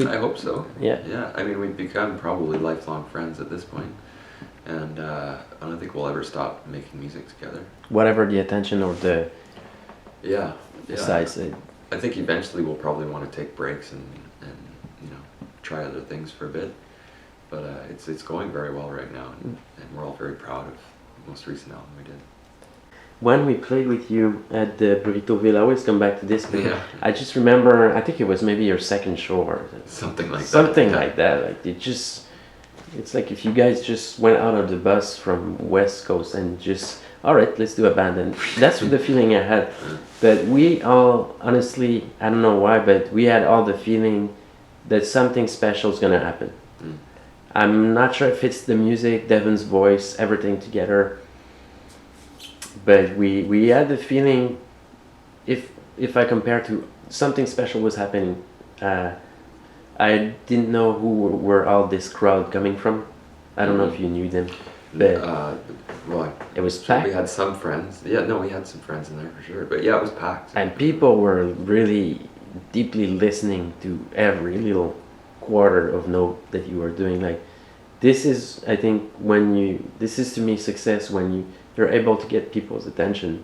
I hope so. Yeah. Yeah. I mean, we've become probably lifelong friends at this point, and I don't think we'll ever stop making music together. Whatever the attention or the Yeah. size. I think eventually we'll probably want to take breaks and you know, try other things for a bit. But it's going very well right now, and we're all very proud of the most recent album we did. When we played with you at the Burritoville, I always come back to this because Yeah. I just remember, I think it was maybe your second show or Something like something that. like that. Like it's like if you guys just went out of the bus from West Coast and just, all right, let's do a band. And that's the feeling I had. But we all, honestly, I don't know why, but we had all the feeling that something special is gonna happen. Mm. I'm not sure if it's the music, Devin's voice, everything together. But we had the feeling, if I compare to something special was happening. I didn't know who were all this crowd coming from. I don't know if you knew them, but Well, it was we packed, had some friends. Yeah, no, we had some friends in there for sure. But yeah, it was packed. and people were really deeply listening to every little quarter of note that you were doing. Like, this is, I think, this is to me success, when you're able to get people's attention.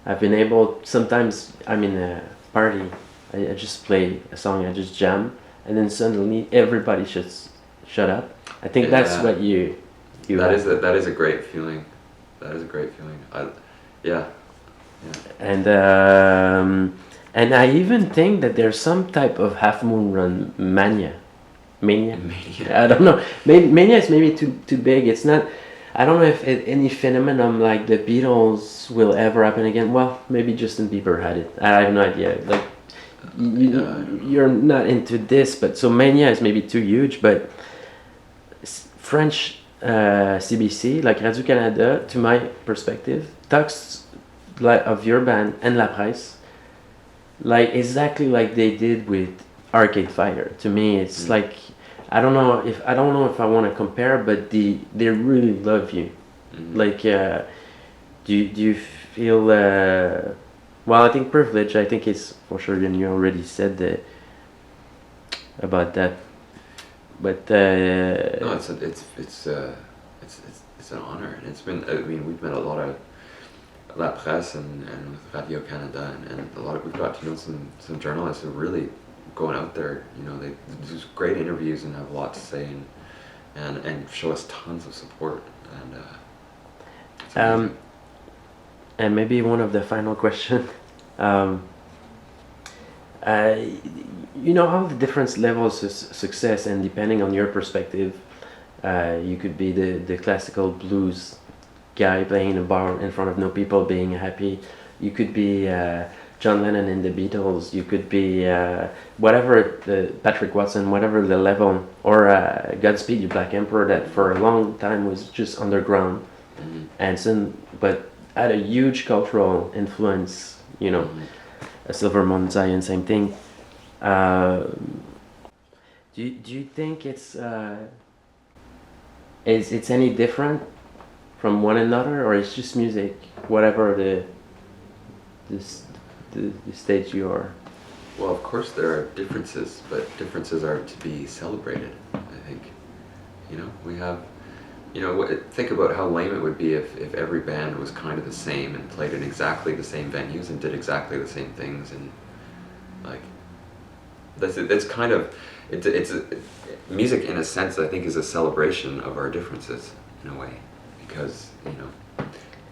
I've been able, sometimes I'm in a party, I just play a song, I just jam, and then suddenly everybody just shut up. I think that's Yeah. what you That have. that is a great feeling. That is a great feeling. Yeah. And I even think that there's some type of Half Moon Run mania. Mania. I don't know. Mania is maybe too big. It's not. I don't know if any phenomenon like the Beatles will ever happen again. Well, maybe Justin Bieber had it. I have no idea. Like, you're not into this, but so mania is maybe too huge. But French CBC, like Radio Canada, to my perspective, talks like of your band and La Presse, like exactly like they did with Arcade Fire. To me, it's like, I don't know if I want to compare, but they really love you. Like, do you feel? Well, I think privilege. I think it's for sure, and you already said that about that. But No, it's an honor, and it's been. I mean, we've met a lot of La Presse and with Radio Canada, and a lot of, we've got to know some journalists who are really going out there. You know, they do great interviews and have a lot to say, and show us tons of support. And it's amazing. and maybe one of the final question. You know, all the different levels of success, and depending on your perspective, you could be the classical blues guy playing in a bar in front of no people, being happy. You could be John Lennon in the Beatles. You could be whatever, Patrick Watson, whatever the level, or Godspeed You Black Emperor, that for a long time was just underground, and but had a huge cultural influence. You know, a Silver Moon Zion, same thing. Do you think it's any different from one another, or it's just music, whatever the stage you are? Well, of course there are differences, but differences are to be celebrated. think, we have, think about how lame it would be if every band was kind of the same and played in exactly the same venues and did exactly the same things, and like that's kind of music in a sense, I think, is a celebration of our differences in a way, because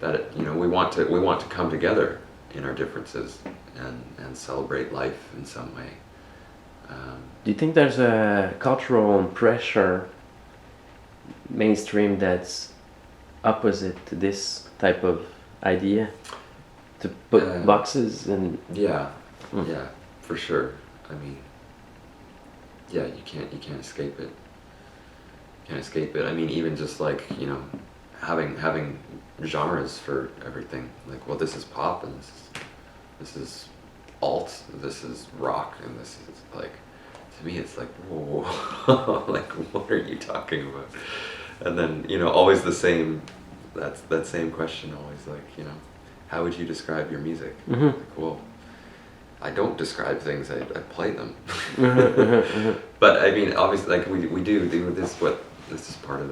we want to come together in our differences and celebrate life in some way. Do you think there's a cultural pressure mainstream that's opposite to this type of idea, to put boxes and yeah for sure. I mean, yeah, you can't escape it. I mean, even just like, having genres for everything, like, well, this is pop, and this is alt, this is rock, and this is like, to me it's like, whoa. Like, what are you talking about? And then, always the same, that same question, always, like, how would you describe your music? Like, well, I don't describe things, I play them. But I mean, obviously, like, we do this, this is part of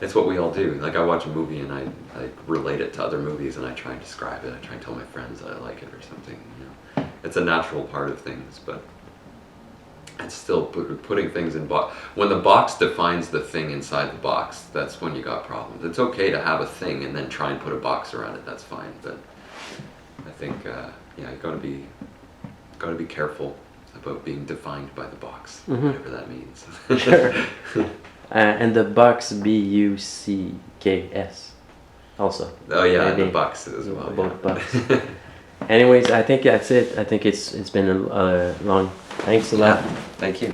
it's what we all do. Like, I watch a movie and I relate it to other movies, and I try and describe it, I try and tell my friends that I like it or something, It's a natural part of things, but it's still putting things in box. When the box defines the thing inside the box, that's when you got problems. It's okay to have a thing and then try and put a box around it, that's fine, but I think, you gotta be careful about being defined by the box, whatever that means. Sure. And the box BUCKS also. Oh yeah, maybe. and the box as well. Both bucks. Anyways, I think that's it. I think it's been a long. Thanks a lot. Thank you.